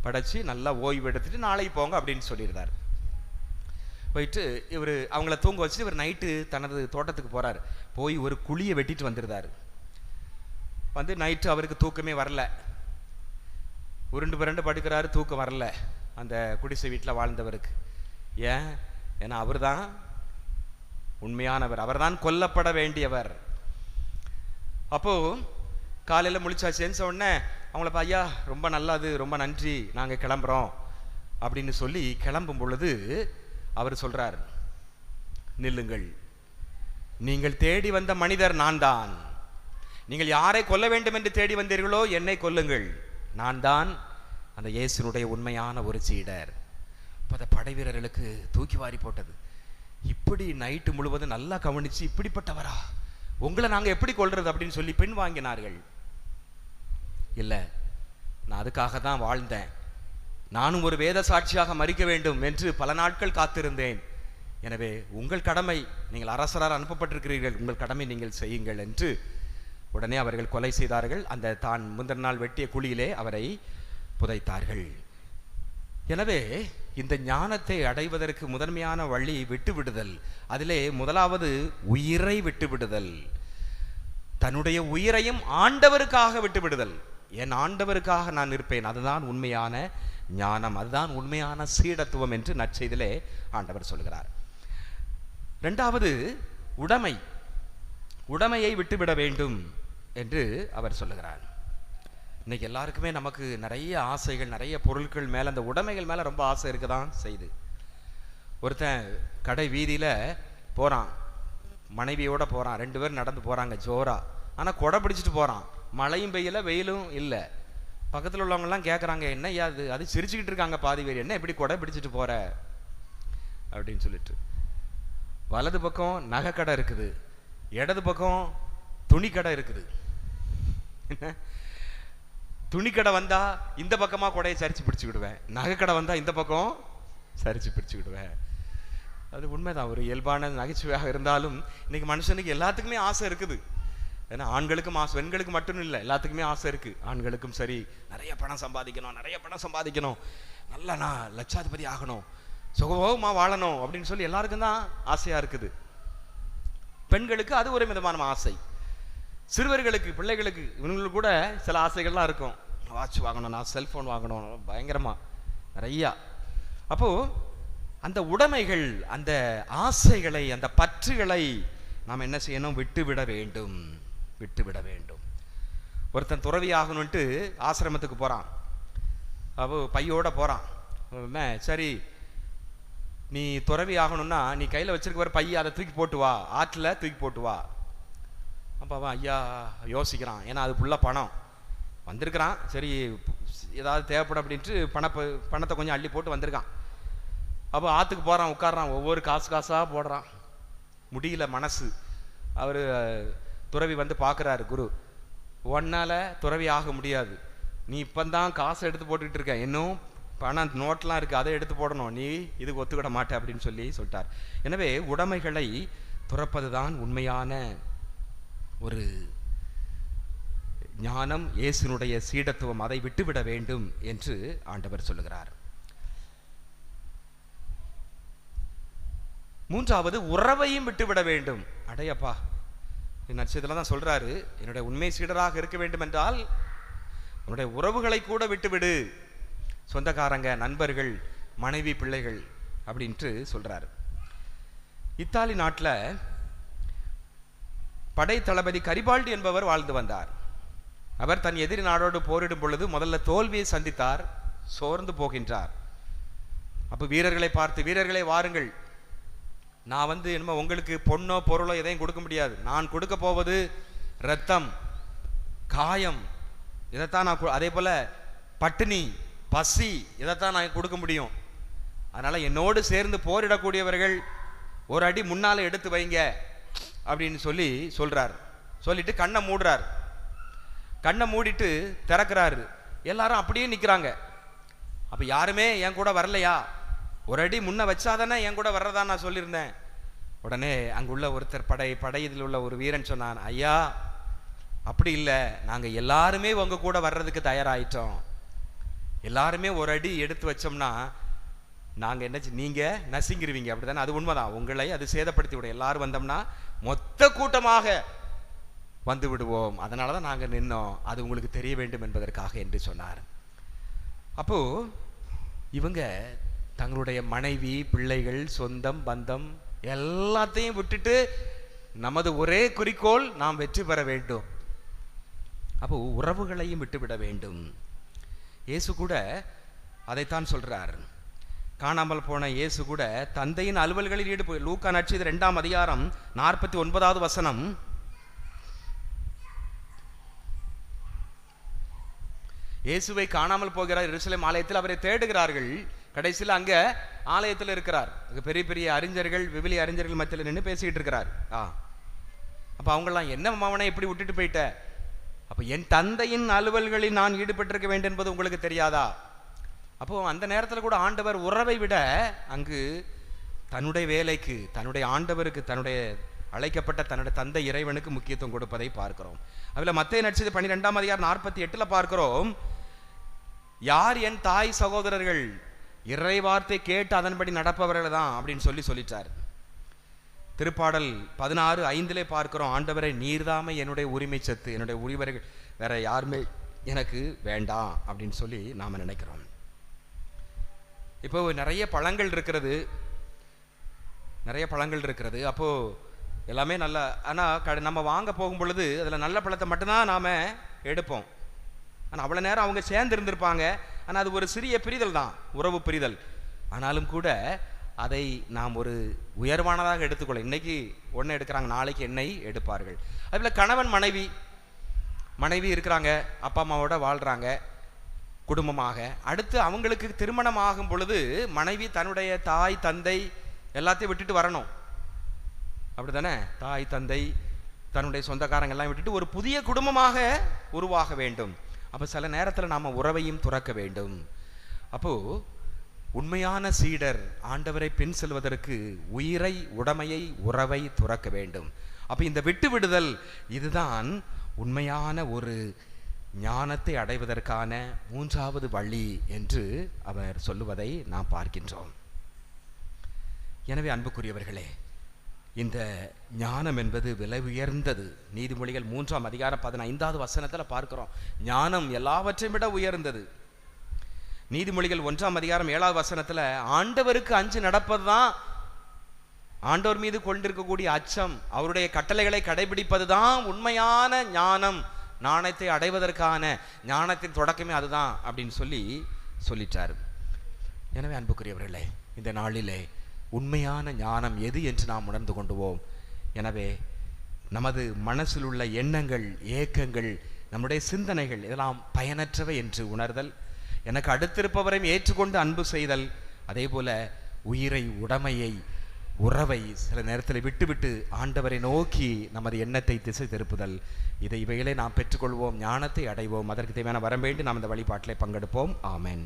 படைச்சி நல்லா ஓய்வு எடுத்துட்டு நாளைக்கு போங்க அப்படின்னு சொல்லிடுறாரு. போயிட்டு இவர் அவங்கள தூங்க வச்சுட்டு இவர் நைட்டு தனது தோட்டத்துக்கு போகிறார். போய் ஒரு குழியை வெட்டிட்டு வந்துடுறாரு. வந்து நைட்டு அவருக்கு தூக்கமே வரல, உருண்டு புரண்டு படுக்கிறாரு, தூக்கம் வரல அந்த குடிசை வீட்டில் வாழ்ந்தவருக்கு. ஏன்னா அவர் தான் உண்மையானவர், அவர் தான் கொல்லப்பட வேண்டியவர். அப்போது காலையில் முழிச்சாச்சு. செஞ்ச உடனே அவங்கள ஐயா ரொம்ப நல்லது, ரொம்ப நன்றி, நாங்கள் கிளம்புறோம் அப்படின்னு சொல்லி கிளம்பும் பொழுது அவர் சொல்றார், நில்லுங்கள், நீங்கள் தேடி வந்த மனிதர் நான் தான். நீங்கள் யாரை கொல்ல வேண்டும் என்று தேடி வந்தீர்களோ என்னை கொல்லுங்கள், நான் தான் அந்த இயேசுனுடைய உண்மையான ஒரு சீடர். அப்போ அந்த படை வீரர்களுக்கு தூக்கி வாரி போட்டது. இப்படி நைட்டு முழுவதும் நல்லா கவனிச்சு, இப்படிப்பட்டவரா, உங்களை நாங்கள் எப்படி கொல்றது அப்படின்னு சொல்லி பின் வாங்கினார்கள். இல்லை, நான் அதுக்காக தான் வாழ்ந்தேன், நானும் ஒரு வேத சாட்சியாக மரிக்க வேண்டும் என்று பல நாட்கள் காத்திருந்தேன். எனவே உங்கள் கடமை, நீங்கள் அரசரால் அனுப்பப்பட்டிருக்கிறீர்கள், உங்கள் கடமை நீங்கள் செய்யுங்கள் என்று உடனே அவர்கள் கொலை செய்தார்கள். அந்த தான் முந்தின நாள் வெட்டிய குழியிலே அவரை புதைத்தார்கள். எனவே இந்த ஞானத்தை அடைவதற்கு முதன்மையான வழி விட்டுவிடுதல். அதிலே முதலாவது உயிரை விட்டுவிடுதல், தன்னுடைய உயிரையும் ஆண்டவருக்காக விட்டுவிடுதல். என் ஆண்டவருக்காக நான் இருப்பேன், அதுதான் உண்மையான ஞானம், அதுதான் உண்மையான சீடத்துவம் என்று நற்செய்தியிலே ஆண்டவர் சொல்கிறார். இரண்டாவது உடைமையை விட்டுவிட வேண்டும் என்று அவர் சொல்லுகிறார். இன்னைக்கு எல்லாருக்குமே நமக்கு நிறைய ஆசைகள், நிறைய பொருட்கள் மேலே, அந்த உடைமைகள் மேலே ரொம்ப ஆசை இருக்குதான் செய்து. ஒருத்தன் கடை வீதியில் போகிறான், மனைவியோட போகிறான், 2 பேர் நடந்து போகிறாங்க ஜோரா. ஆனால் கொடை பிடிச்சிட்டு போகிறான், மழையும் பெய்யல வெயிலும் இல்லை. பக்கத்தில் உள்ளவங்கலாம் கேட்குறாங்க, என்ன அது சிரிச்சுக்கிட்டு இருக்காங்க பாதி பேர், என்ன எப்படி கொடை பிடிச்சிட்டு போகிற அப்படின்னு சொல்லிட்டு. வலது பக்கம் நகை கடை இருக்குது, இடது பக்கம் துணி கடை இருக்குது. துணி கடை வந்தா இந்த பக்கமா கொடையை சரிச்சு பிடிச்சுக்கிடுவேன், நகை கடை வந்தா இந்த பக்கம் சரிச்சு பிடிச்சுக்கிடுவேன். அது உண்மைதான், ஒரு இயல்பான நகைச்சுவையாக இருந்தாலும் இன்னைக்கு மனுஷனுக்கு எல்லாத்துக்குமே ஆசை இருக்குது. ஏன்னா ஆண்களுக்கும் ஆசை, பெண்களுக்கு மட்டும் இல்லை, எல்லாத்துக்குமே ஆசை இருக்குது. ஆண்களுக்கும் சரி, நிறைய பணம் சம்பாதிக்கணும், நல்லா நான் லட்சாதிபதி ஆகணும், சுகபோகமாக வாழணும் அப்படின்னு சொல்லி எல்லாருக்கும் தான் ஆசையாக இருக்குது. பெண்களுக்கு அது ஒரு விதமான ஆசை. சிறுவர்களுக்கு, பிள்ளைகளுக்கு, இவங்களுக்கு கூட சில ஆசைகள்லாம் இருக்கும். வாட்ச் வாங்கணும், நான் செல்ஃபோன் வாங்கணும், பயங்கரமாக நிறையா. அப்போது அந்த உடைமைகள், அந்த ஆசைகளை, அந்த பற்றுகளை நாம் என்ன செய்யணும்? விட்டுவிட வேண்டும். ஒருத்தன் துறவி ஆகணுன்ட்டு ஆசிரமத்துக்கு போகிறான். அப்போ பையோட போகிறான். சரி, நீ துறவி ஆகணும்னா நீ கையில் வச்சிருக்க ஒரு பையை அதை தூக்கி போட்டு வா, ஆற்றில் தூக்கி போட்டு வா. அப்போ அவன் ஐயா யோசிக்கிறான், ஏன்னா அது ஃபுல்லாக பணம். வந்திருக்கிறான், சரி ஏதாவது தேவைப்படும் அப்படின்ட்டு பணத்தை கொஞ்சம் அள்ளி போட்டு வந்திருக்கான். அப்போ ஆற்றுக்கு போகிறான், உட்காடுறான், ஒவ்வொரு காசாக போடுறான். முடியல மனசு. அவர் துறவி வந்து பார்க்குறாரு, குரு ஒன்னால் துறவி ஆக முடியாது, நீ இப்போந்தான் காசை எடுத்து போட்டுக்கிட்டு இருக்க, இன்னும் பணம் நோட்லாம் இருக்குது, அதை எடுத்து போடணும், நீ இதுக்கு ஒத்துக்கிட மாட்டே அப்படின்னு சொல்லிட்டார். எனவே உடைமைகளை துறப்பது தான் உண்மையான ஒரு ஞானம், இயேசுனுடைய சீடத்துவம். அதை விட்டுவிட வேண்டும் என்று ஆண்டவர் சொல்லுகிறார். மூன்றாவது, உறவையும் விட்டுவிட வேண்டும். அடையப்பா, நட்சத்திரத்தில் தான் சொல்றாரு, என்னுடைய உண்மை சீடராக இருக்க வேண்டும் என்றால் உன்னுடைய உறவுகளை கூட விட்டுவிடு, சொந்தக்காரங்க, நண்பர்கள், மனைவி, பிள்ளைகள் அப்படின்ட்டு சொல்றாரு. இத்தாலி நாட்டில் படை தளபதி கரிபால்டி என்பவர் வாழ்ந்து வந்தார். அவர் தன் எதிரி நாடோடு போரிடும் பொழுது முதல்ல தோல்வியை சந்தித்தார், சோர்ந்து போகின்றார். அப்போ வீரர்களை பார்த்து, வீரர்களை வாருங்கள், நான் என்னமோ உங்களுக்கு பொண்ணோ பொருளோ எதையும் கொடுக்க முடியாது, நான் கொடுக்க போவது இரத்தம், காயம், இதைத்தான் நான், அதே போல பட்டினி, பசி, இதைத்தான் நான் கொடுக்க முடியும். அதனால என்னோடு சேர்ந்து போரிடக்கூடியவர்கள் ஒரு அடி முன்னால எடுத்து வைங்க அப்படின்னு சொல்றார். சொல்லிட்டு கண்ணை மூடுறார். கண்ணை மூடிட்டு திறக்கிறாரு. எல்லாரும் அப்படியே நிற்கிறாங்க. அப்போ யாருமே என் கூட வரலையா? ஒரு அடி முன்ன வச்சாதானே என் கூட வர்றதா நான் சொல்லியிருந்தேன். உடனே அங்குள்ள ஒருத்தர் படையில் உள்ள ஒரு வீரன் சொன்னான், ஐயா அப்படி இல்லை, நாங்கள் எல்லாருமே உங்க கூட வர்றதுக்கு தயாராயிட்டோம். எல்லாருமே ஒரு அடி எடுத்து வச்சோம்னா நாங்கள் என்ன, நீங்கள் நசுங்கிருவீங்க, அப்படி தானே? அது உண்மைதான், உங்களை அது சேதப்படுத்தி விடும். எல்லாரும் வந்தோம்னா மொத்த கூட்டமாக வந்து விடுவோம், அதனால தான் நாங்கள் நின்னோம், அது உங்களுக்கு தெரிய வேண்டும் என்பதற்காக என்று சொன்னார். அப்போ இவங்க தங்களுடைய மனைவி, பிள்ளைகள், சொந்தம், பந்தம் எல்லாத்தையும் விட்டுட்டு நமது ஒரே குறிக்கோள் நாம் வெற்றி பெற வேண்டும். அப்போ உறவுகளையும் விட்டுவிட வேண்டும். இயேசு கூட அதைத்தான் சொல்றார். காணாமல் போன இயேசு கூட தந்தையின் அலுவல்களில் ஈடுபட்டு, லூக்கா நற்செய்தி 2ஆம் அதிகாரம் 49வது வசனம், இயேசுவை காணாமல் போகிறார். எருசலேம் ஆலயத்தில் அவரை தேடுகிறார்கள். கடைசியில் அங்க ஆலயத்தில் இருக்கிறார். பெரிய பெரிய அறிஞர்கள், விவிலிய அறிஞர்கள் மத்தியில் நின்று பேசிக்கிட்டு இருக்கிறார். அப்ப அவங்கெல்லாம், என்ன மாவனை இப்படி விட்டுட்டு போயிட்ட? அப்ப என் தந்தையின் அலுவல்களில் நான் ஈடுபட்டிருக்க வேண்டும் என்பது உங்களுக்கு தெரியாதா? அப்போ அந்த நேரத்தில் கூட ஆண்டவர் உறவை விட அங்கு தன்னுடைய வேலைக்கு, தன்னுடைய ஆண்டவருக்கு, தன்னுடைய அழைக்கப்பட்ட தன்னுடைய தந்தை இறைவனுக்கு முக்கியத்துவம் கொடுப்பதை பார்க்கிறோம். அதில் மத்தேயு நற்செய்தி 12ஆம் அதிகாரம் 48 பார்க்கிறோம், யார் என் தாய் சகோதரர்கள், இறை வார்த்தை கேட்டு அதன்படி நடப்பவர்கள் தான் அப்படின்னு சொல்லிட்டார். திருப்பாடல் 16:5 பார்க்கிறோம், ஆண்டவரை நீர்தாமை என்னுடைய உரிமை சத்து, என்னுடைய உரிவர்கள், வேற யாருமே எனக்கு வேண்டாம் அப்படின்னு சொல்லி நாம நினைக்கிறோம். இப்போ நிறைய பழங்கள் இருக்கிறது, அப்போ எல்லாமே நல்ல, ஆனால் நம்ம வாங்க போகும் பொழுது அதில் நல்ல பழத்தை மட்டும்தான் நாம் எடுப்போம். ஆனால் அவ்வளோ நேரம் அவங்க சேர்ந்து இருந்திருப்பாங்க. ஆனால் அது ஒரு சிறிய பிரிதல் தான், உறவு பிரிதல். ஆனாலும் கூட அதை நாம் ஒரு உயர்வானதாக எடுத்துக்கொள்ள, இன்னைக்கு ஒன்று எடுக்கிறாங்க, நாளைக்கு என்னை எடுப்பார்கள். அதுபோல் கணவன் மனைவி இருக்கிறாங்க, அப்பா அம்மாவோட வாழ்கிறாங்க குடும்பமாக. அடுத்து அவங்களுக்கு திருமணம் ஆகும் பொழுது மனைவி தன்னுடைய தாய் தந்தை எல்லாத்தையும் விட்டுட்டு வரணும், அப்படி தானே? தாய் தந்தை தன்னுடைய சொந்தக்காரங்க எல்லாம் விட்டுட்டு ஒரு புதிய குடும்பமாக உருவாக வேண்டும். அப்போ சில நேரத்தில் நாம் உறவையும் துறக்க வேண்டும். அப்போ உண்மையான சீடர் ஆண்டவரை பின் செல்வதற்கு உயிரை, உடைமையை, உறவை துறக்க வேண்டும். அப்போ இந்த விட்டு விடுதல் இதுதான் உண்மையான ஒரு ஞானத்தை அடைவதற்கான 3வது வழி என்று அவர் சொல்லுவதை நாம் பார்க்கின்றோம். எனவே அன்புக்குரியவர்களே, இந்த ஞானம் என்பது விலை உயர்ந்தது. நீதிமொழிகள் 3ஆம் அதிகாரம் 15வது வசனத்தில் பார்க்கிறோம், ஞானம் எல்லாவற்றையும் விட உயர்ந்தது. நீதிமொழிகள் 1ஆம் அதிகாரம் 7வது வசனத்தில் ஆண்டவருக்கு அஞ்சு நடப்பது தான், ஆண்டவர் மீது கொண்டிருக்கக்கூடிய அச்சம், அவருடைய கட்டளைகளை கடைபிடிப்பது தான் உண்மையான ஞானம், ஞானத்தை அடைவதற்கான ஞானத்தின் தொடக்கமே அதுதான் அப்படின்னு சொல்லிட்டார். எனவே அன்புக்குரியவர்களே, இந்த நாளிலே உண்மையான ஞானம் எது என்று நாம் உணர்ந்து கொண்டுவோம். எனவே நமது மனசில் உள்ள எண்ணங்கள், ஏக்கங்கள் நம்முடைய சிந்தனைகள் இதெல்லாம் பயனற்றவை என்று உணர்தல், எனக்கு அடுத்திருப்பவரையும் ஏற்றுக்கொண்டு அன்பு செய்தல், அதே போல உயிரை, உடைமையை, உறவை சில நேரத்தில் விட்டுவிட்டு ஆண்டவரை நோக்கி நமது எண்ணத்தை திசை திருப்புதல், இவைகளை நாம் பெற்றுக்கொள்வோம், ஞானத்தை அடைவோம். அதற்கு தேவையான வரம் வேண்டி நாம் இந்த வழிபாட்டிலே பங்கெடுப்போம். ஆமென்.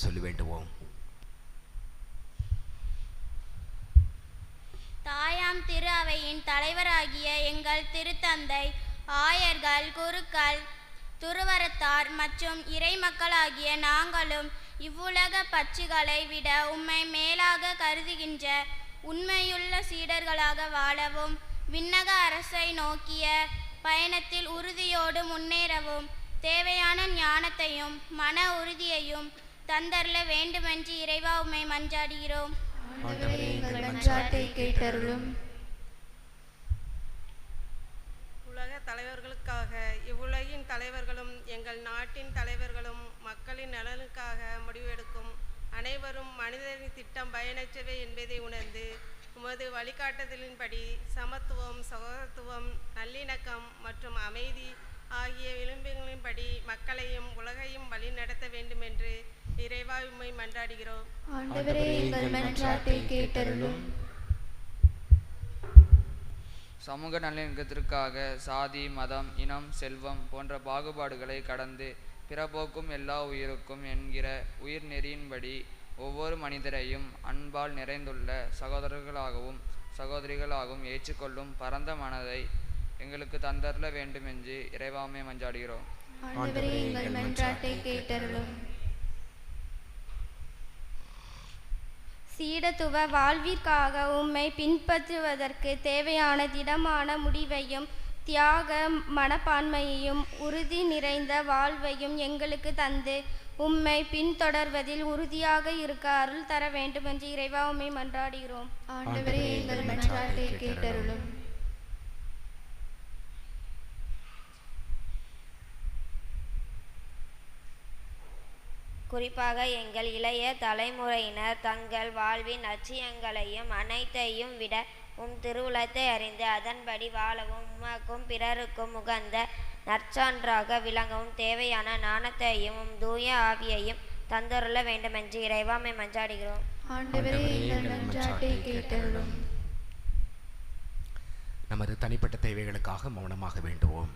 சொல்லி வேண்டுவோம். தாயாம் திரு அவையின் தலைவராகிய எங்கள் திருத்தந்தை, ஆயர்கள், குருக்கள், துருவரத்தார் மற்றும் இறை மக்களாகிய நாங்களும் இவ்வுலக பற்றுகளை விட உம்மை மேலாக கருதுகின்ற உண்மையுள்ள சீடர்களாக வாழவும், விண்ணக அரசை நோக்கிய பயணத்தில் உறுதியோடு முன்னேறவும் தேவையான ஞானத்தையும் மன உறுதியையும் தந்தரல வேண்டுமென்று இறைவா உம்மை மன்றாடுகிறோம். உலக தலைவர்களுக்காக இவ்வுலகின் தலைவர்களும் எங்கள் நாட்டின் தலைவர்களும் மக்களின் நலனுக்காக முடிவெடுக்கும் அனைவரும் மனிதரின் திட்டம் பயனற்றவை என்பதை உணர்ந்து உமது வழிகாட்டுதலின்படி சமத்துவம், சகோதரத்துவம், நல்லிணக்கம் மற்றும் அமைதி ஆகிய விளிம்புகளின்படி மக்களையும் உலகையும் வழி நடத்த வேண்டும் என்று இறைவா உம்மை மன்றாடுகிறோம். ஆண்டவரே, எங்கள் மன்றாட்டை கேட்டருளும். சமூக நல்லிணக்கத்திற்காக சாதி, மதம், இனம், செல்வம் போன்ற பாகுபாடுகளை கடந்து பிறப்போக்கும் எல்லா உயிருக்கும் என்கிற உயிர் நெறியின்படி ஒவ்வொரு மனிதரையும் அன்பால் நிறைந்துள்ள சகோதரர்களாகவும் சகோதரிகளாகவும் ஏற்றுக்கொள்ளும் பரந்த மனதை எங்களுக்கு தந்தரல வேண்டுமென்று இறைவாமை மன்றாடுகிறோம். ஆண்டவரே, எங்கள் மன்றாட்டை கேட்டருளும். சீடத்துவ வாழ்விற்காக உம்மை பின்பற்றுவதற்கு தேவையான திடமான முடிவையும் தியாக மனப்பான்மையையும் உறுதி நிறைந்த வாழ்வையும் எங்களுக்கு தந்து உம்மை பின்தொடர்வதில் உறுதியாக இருக்க அருள் தர வேண்டும் என்று இறைவா உம்மை மன்றாடுகிறோம். ஆண்டவரே, எங்கள் மன்றாட்டை கேட்டருளும். குறிப்பாக எங்கள் இளைய தலைமுறையினர் தங்கள் வாழ்வின் லட்சியங்களையும் அனைத்தையும் விட திருவுளத்தை அறிந்து அதன்படி வாழவும் உமக்கும் பிறருக்கும் உகந்த நற்சான்றாக விளங்கவும் தேவையான ஞானத்தையும் தூய ஆவியையும் தந்தருள வேண்டுமென்று இறைவாமை மன்றாடுகிறோம். ஆண்டவரே, எங்கள் மன்றாட்டை கேட்டருளும். நமது தனிப்பட்ட தேவைகளுக்காக மௌனமாக வேண்டுவோம்.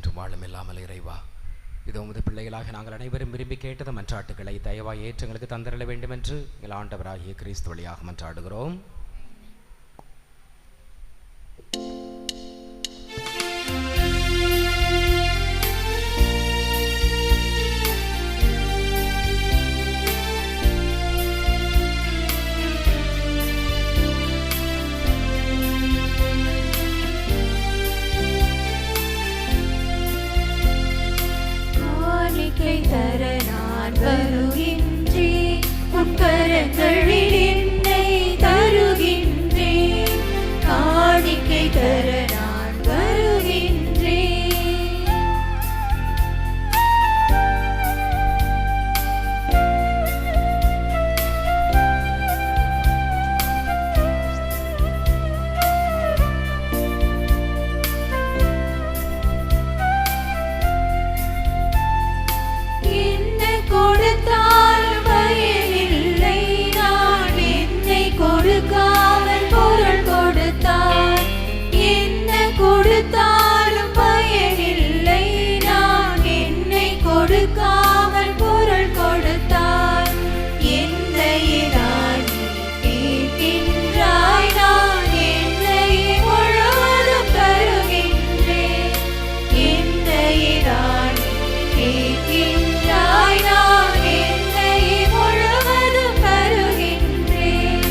என்றும் வாழும் இல்லாமல் இறைவா, இது உமது பிள்ளைகளாக நாங்கள் அனைவரும் விரும்பி கேட்டது மன்றாட்டுக்களை தயவாய் ஏற்றங்களுக்கு தந்திரள வேண்டும் என்று எங்கள் ஆண்டவராகிய கிறிஸ்து வழியாக மன்றாடுகிறோம். தர நான் வருகின்றேன், உட்கரங்களில் என்னை தருகின்றேன். காணிக்கை தர நான் வருகின்றேன். கொடுத்தாலும் பயனில்லை, நான் என்னை கொடுக்காமல் பொருள் கொடுத்தார். என்ன கொடுத்தாலும் பயனில்லை, நான் என்னை கொடுக்காமல் பொருள் கொடுத்தார். என்னையே நான் கேட்கின்றாய், நான் என்னை முழுவதும் தருகின்றேன். என்னையே நான் கேட்கின்றாய், நான் என்னை முழுவதும் தருகின்றேன்.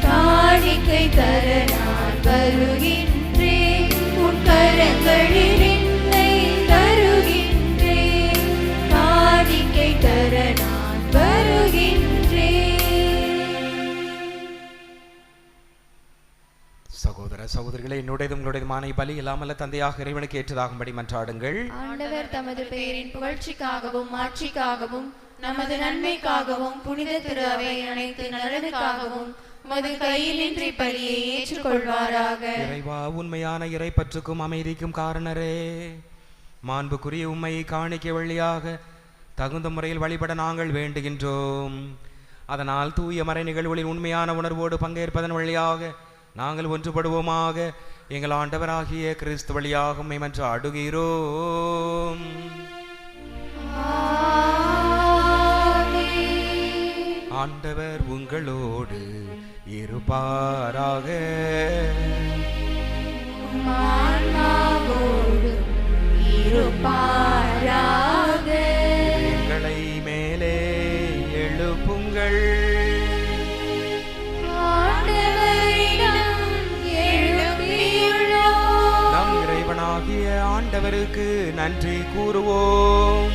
காணிக்கை தர நான் வருகின்றேன், உன் கரங்களில் என்னை தருகின்றேன். காணிக்கை தர நான் வருகின்றேன். சகோதர சகோதரிகளை, என்னுடையதும் உங்களுடையதுமான பலி இல்லாமல் தந்தையாக இறைவனுக்கு ஏற்றதாகும்படி மன்றாடுங்கள். ஆண்டவர் தமது பெயரின் புகழ்ச்சிக்காகவும் மாட்சிக்காகவும் நமது நன்மைக்காகவும் புனித திரு அவை அனைத்து நலனுக்காகவும் உமது கையிலின்றி பலியை ஏற்றுக்கொள்வாராக. இறைவா, உண்மையான இறைப்பற்றுக்கும் அமைதிக்கும் காரணரே, மாண்புக்குரிய உம்மை காணிக்கை வழியாக தகுந்த முறையில் வழிபட நாங்கள் வேண்டுகின்றோம். அதனால் தூய மறை நிகழ்வுகளின் உண்மையான உணர்வோடு பங்கேற்பதன் வழியாக நாங்கள் ஒன்றுபடுவோமாக. எங்கள் ஆண்டவராகிய கிறிஸ்து வழியாக உம்மை மன்றாடுகிறோம். ஆண்டவர் உங்களோடு இருப்பாராக. எங்களை மேலே எழுப்புங்கள். நம் இறைவனாகிய ஆண்டவருக்கு நன்றி கூறுவோம்.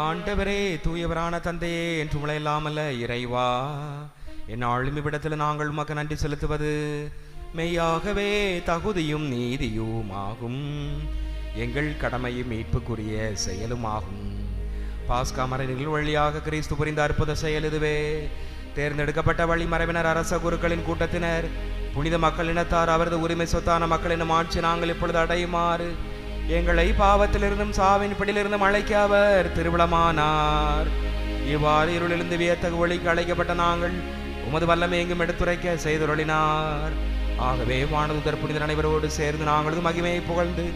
ஆண்டவரே, தூயவரான தந்தையே, என்று முளையில்லாமல்ல இறைவா, என்னாலும் இவ்விடத்தில் நாங்கள் உமக்கு நன்றி செலுத்துவது மெய்யாகவே தகுதியும் நீதியுமாகும். எங்கள் கடமையும் மீட்புக்குரிய செயலுமாகும். பாஸ்கா மறை நிகழ்வு வழியாக கிறிஸ்து புரிந்த அற்புத செயல் இதுவே. தேர்ந்தெடுக்கப்பட்ட வழிமரபினர், அரச குருக்களின் கூட்டத்தினர், புனித மக்கள் இனத்தார், அவரது உரிமை சொத்தான மக்களின் ஆட்சி நாங்கள் இப்பொழுது அடையுமாறு எங்களை பாவத்திலிருந்தும் சாவின் பிடியிலிருந்தும் அழைக்க அவர் திருவிழமானார். இவ்வாறு இருளிலிருந்து வியத்தகு ஒளிக்கு அழைக்கப்பட்ட நாங்கள் உமது வல்லமை எங்கும் எடுத்துரைக்க செய்தொருளினார். ஆகவே வானதூதர் புனிதர் அனைவரோடு சேர்ந்து நாங்களது மகிமையை புகழ்ந்து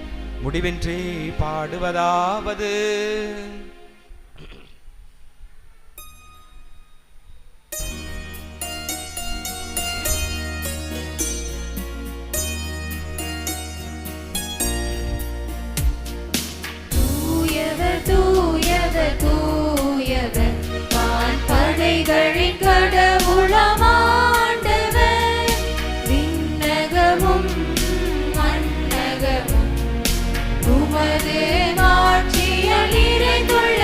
முடிவின்றி பாடுவதாவது: தூயவர் தூயவர் வான்படைகளின் கடவுளாம் ஆண்டவர். விண்ணகமும் மண்ணகமும் உமது மாட்சியால் நிறைந்துள்ளன.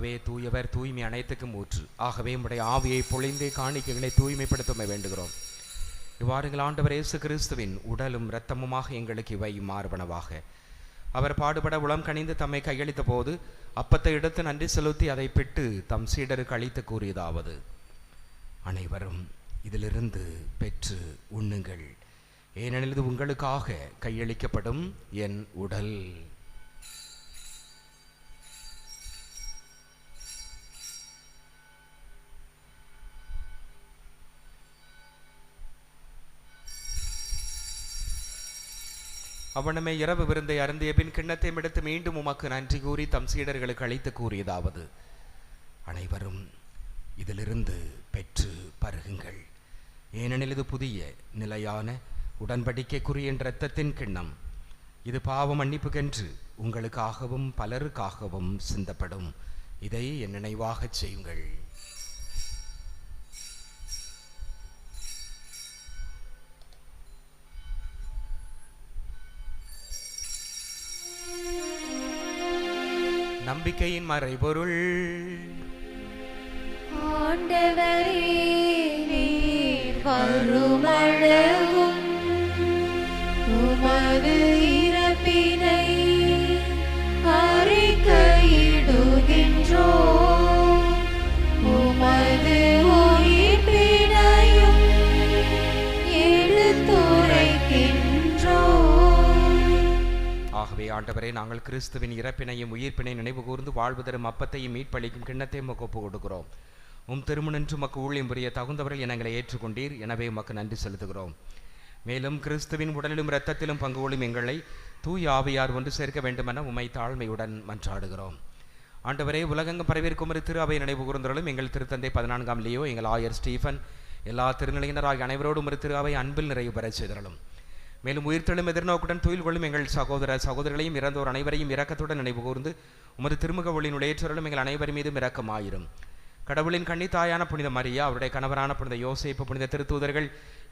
ஆண்டவராகவே தூயவர், தூய்மை அனைத்துக்கும் ஊற்று. ஆகவே உம்முடைய ஆவியை பொழிந்து காணிக்கைகளை தூய்மைப்படுத்த வேண்டுகிறோம். இவ்வாறுங்கள் ஆண்டவர் இயேசு கிறிஸ்துவின் உடலும் இரத்தமுமாக எங்களுக்கு இவை மாறுபனவாக. அவர் பாடுபட உளம் கனிந்து தம்மை கையளித்த போது அப்பத்தை எடுத்து நன்றி செலுத்தி அதை பிட்டு தம் சீடருக்கு அளித்து கூறியதாவது: அனைவரும் இதிலிருந்து பெற்று உண்ணுங்கள், ஏனெனில் இது உங்களுக்காக கையளிக்கப்படும் என் உடல். அவனமே இரவு விருந்தை அருந்திய பின் கிண்ணத்தை எடுத்து மீண்டும் உமக்கு நன்றி கூறி தம் சீடர்களுக்கு அளித்து கூறியதாவது: அனைவரும் இதிலிருந்து பெற்று பருகுங்கள், ஏனெனில் இது புதிய நிலையான உடன்படிக்கைக்குரிய இரத்தத்தின் கிண்ணம். இது பாவ மன்னிப்புக்கென்று உங்களுக்காகவும் பலருக்காகவும் சிந்தப்படும். இதை என் நினைவாகச் செய்யுங்கள். நம்பிக்கையின் மறைபொருள். ஆண்டவரே, நீர் வருமளவும் உமது இறப்பினை அறிக்கையிடுகின்றோம், உமது உயிர்ப்பினையும் எடுத்துரைக்கின்றோம். ஆகவே ஆண்டவரே, நாங்கள் கிறிஸ்துவின் இறப்பினையும் உயிர்ப்பினை நினைவு கூர்ந்து வாழ்வு தரும் அப்பத்தையும் மீட்பளிக்கும் கிண்ணத்தையும் உமக்கு ஒப்புக் கொடுக்கிறோம். திருமணன்று உமக்கு ஊழியம் புரிய தகுந்தவர்கள் எங்களை ஏற்றுக்கொண்டீர், எனவே உமக்கு நன்றி செலுத்துகிறோம். மேலும் கிறிஸ்துவின் உடலிலும் இரத்தத்திலும் பங்கு கொள்ளும் எங்களை தூய் ஆவியார் ஒன்று சேர்க்க வேண்டுமென உம்மை தாழ்மையுடன் மன்றாடுகிறோம். ஆண்டவரே, உலகெங்கும் பரவிருக்கும் ஒரு திரு அவை நினைவு கூர்ந்தவர்களும் எங்கள் திருத்தந்தை 14ஆம் லியோ, எங்கள் ஆயர் ஸ்டீஃபன், எல்லா திருநிலையினராகிய அனைவரோடும் ஒரு திரு அவை அன்பில் நிறைவு பெறச் செய்தரலும். மேலும் உயிர்த்தெழும் எதிர்நோக்குடன் துயில் கொள்ளும் எங்கள் சகோதர சகோதரிகளையும் இறந்தோர் அனைவரையும் இரக்கத்துடன் நினைவு கூர்ந்து உமது திருமுக ஒளியின் ஏற்றலும் எங்கள் அனைவர் மீதும் இரக்கமாயிரும். கடவுளின் கன்னித்தாயான புனித மரியா, அவருடைய கணவரான புனித யோசேப்பு, புனித திருத்தூதர்கள்,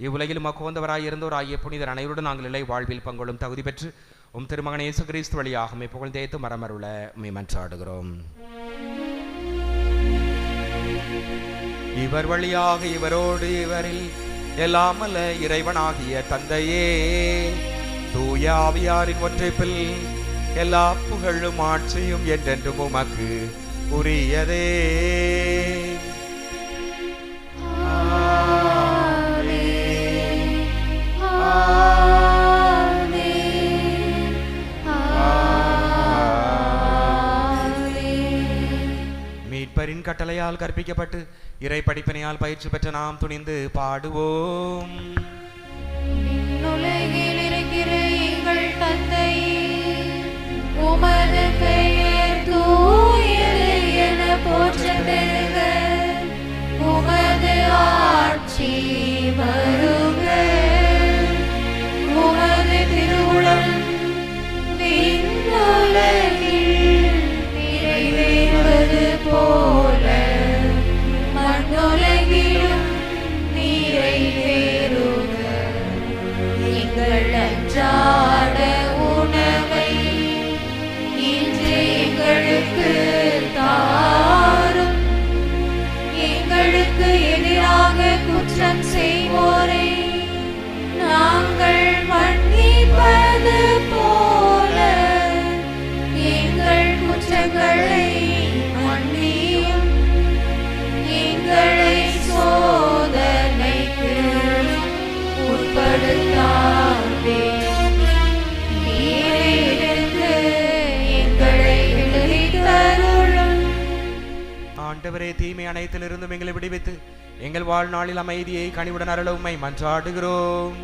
இவ்வுலகிலும் அக்கோந்தவராய் இருந்தோர் ஆகிய புனிதர் அனைவருடன் நாங்கள் இலை வாழ்வில் பங்கொள்ளும் தகுதி பெற்று திருமகன் இயேசு கிறிஸ்து வழியாக உம்மை புகழ்ந்தேத்து மரமருள உம்மை மன்றாடுகிறோம். இவர் வழியாக இவரோடு இவரில் எல்லாமல்ல இறைவனாகிய தந்தையே, தூய ஆவியாரின் ஒற்றைப்பில் எல்லா புகழும் ஆட்சியும் என்றென்றும் உமக்கு உரியதே. மீட்பரின் கட்டளையால் கற்பிக்கப்பட்டு இறை படிப்பினையால் பயிற்சி பெற்ற நாம் துணிந்து பாடுவோம். உலகில் இருக்கிற எங்கள் தந்தையே, உமது பெயர் தூயது என போற்றப் பெறுக, உமது ஆட்சி வருக, உமது திருவுளம் விண்ணுலகில் நிறைவேறுவது போல மண்ணுலகிலும் நிறைவேறுக. எங்கள் அன்றாட உணவை இன்று எங்களுக்கு தாரும், எங்களுக்கு எதிராக குற்றம் செய்வோரை நாங்கள் மன்னிப்பது போல எங்கள் குற்றங்களை மன்னியும், எங்களை சோதனைக்கு உட்படுத்தாதேயும், தீமையிலிருந்து எங்களை விடுவித்தருளும். ஆண்டவரே, தீமை அனைத்திலிருந்தும் எங்களை விடுவித்து எங்கள் வாழ்நாளில் அமைதியை கனிவுடன் அருள உம்மை மன்றாடுகிறோம்.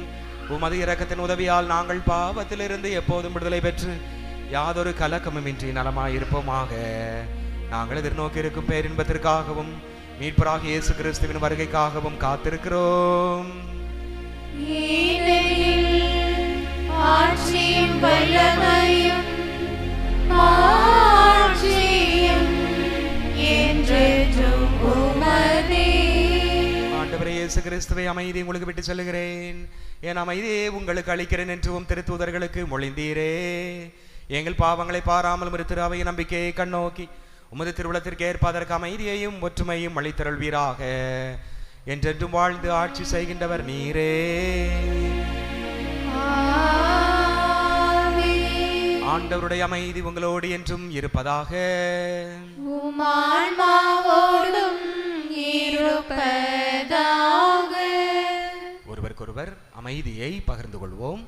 உமது இரக்கத்தின் உதவியால் நாங்கள் பாவத்திலிருந்து எப்போதும் விடுதலை பெற்று யாதொரு கலக்கமுமின்றி நலமாயிருப்போமாக. நாங்கள் எதிர்நோக்கி இருக்கும் பேரின்பத்திற்காகவும் மீட்பராகிய இயேசு கிறிஸ்துவின் வருகைக்காகவும் காத்திருக்கிறோம். ஆட்சியும் வல்லமையும் ஆட்சியும் என்றென்றும் உமதே. ஆண்டவரே இயேசு கிறிஸ்துவை, அமைதி உங்களுக்கு விட்டு செல்லுகிறேன், என் அமைதியை உங்களுக்கு அளிக்கிறேன் என்று திருத்தூதர்களுக்கு மொழிந்தீரே. எங்கள் பாவங்களை பாராமல் திரு அவை நம்பிக்கையை கண்ணோக்கி உமது திருவுளத்திற்கு ஏற்பதற்கு அமைதியையும் ஒற்றுமையும் அளித்தருள்வீராக. என்றென்றும் வாழ்ந்து ஆட்சி செய்கின்றவர் நீரே. ஆண்டவருடைய அமைதி உங்களோடு என்றும் இருப்பதாக. உம்மான்மாவோடும் இருப்பதாக. ஒருவருக்கொருவர் அமைதியை பகிர்ந்து கொள்வோம்.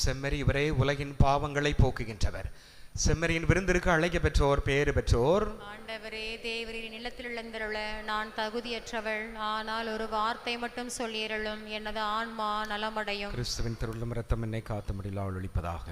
செம்மறி இவரே உலகின் பாவங்களை போக்குகின்றவர். செம்மறியின் விருந்திற்கு அழைக்க பெற்றோர் பேறு பெற்றோர். ஆண்டவரே, தேவரின் நிலத்தில் எழுந்தருள நான் தகுதியற்றவள், ஆனால் ஒரு வார்த்தை மட்டும் சொல்லியருளும், எனது ஆன்மா நலமடையும். கிறிஸ்துவின் திருவுள்ளம் இரத்தம் என்னை காத்து முடியல ஒழிப்பதாக.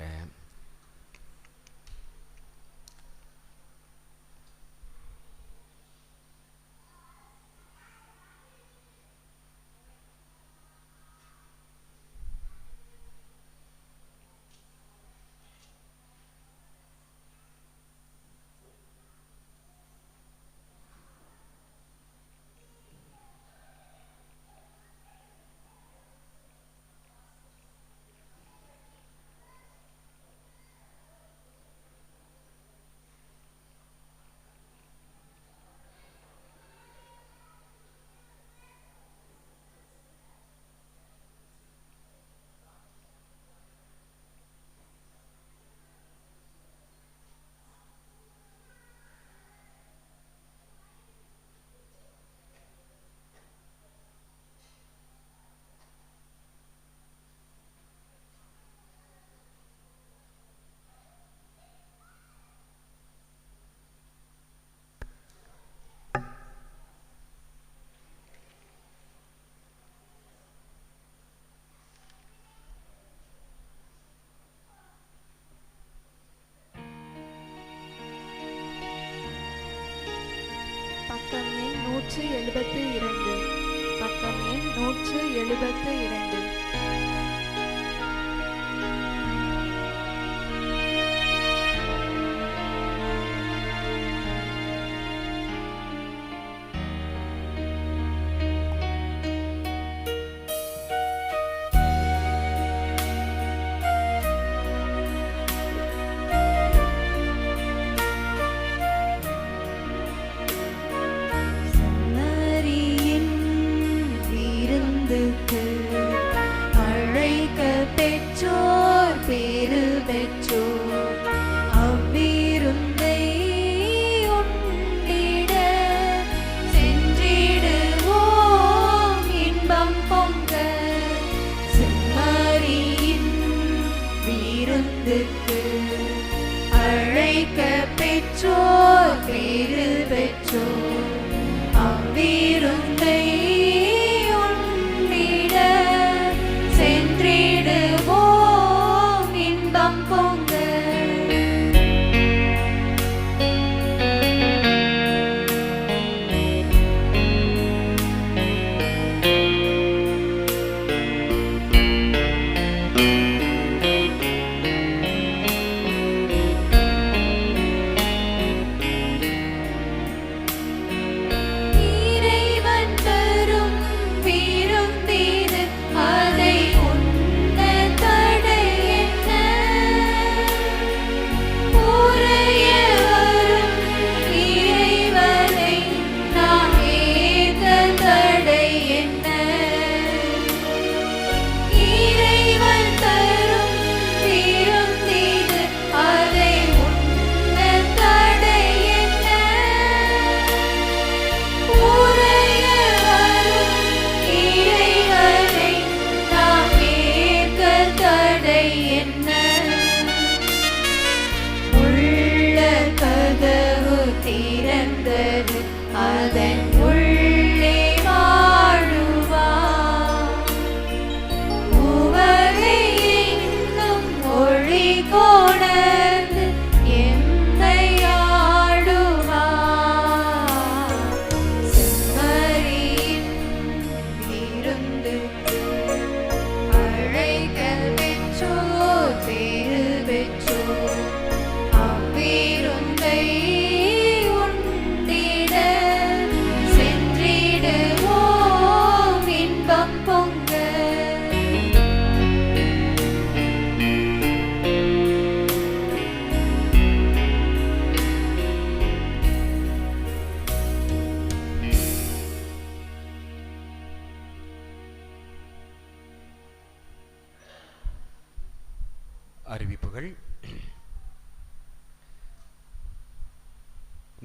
பக்கம் எண் 172. பக்கம் எண் 172.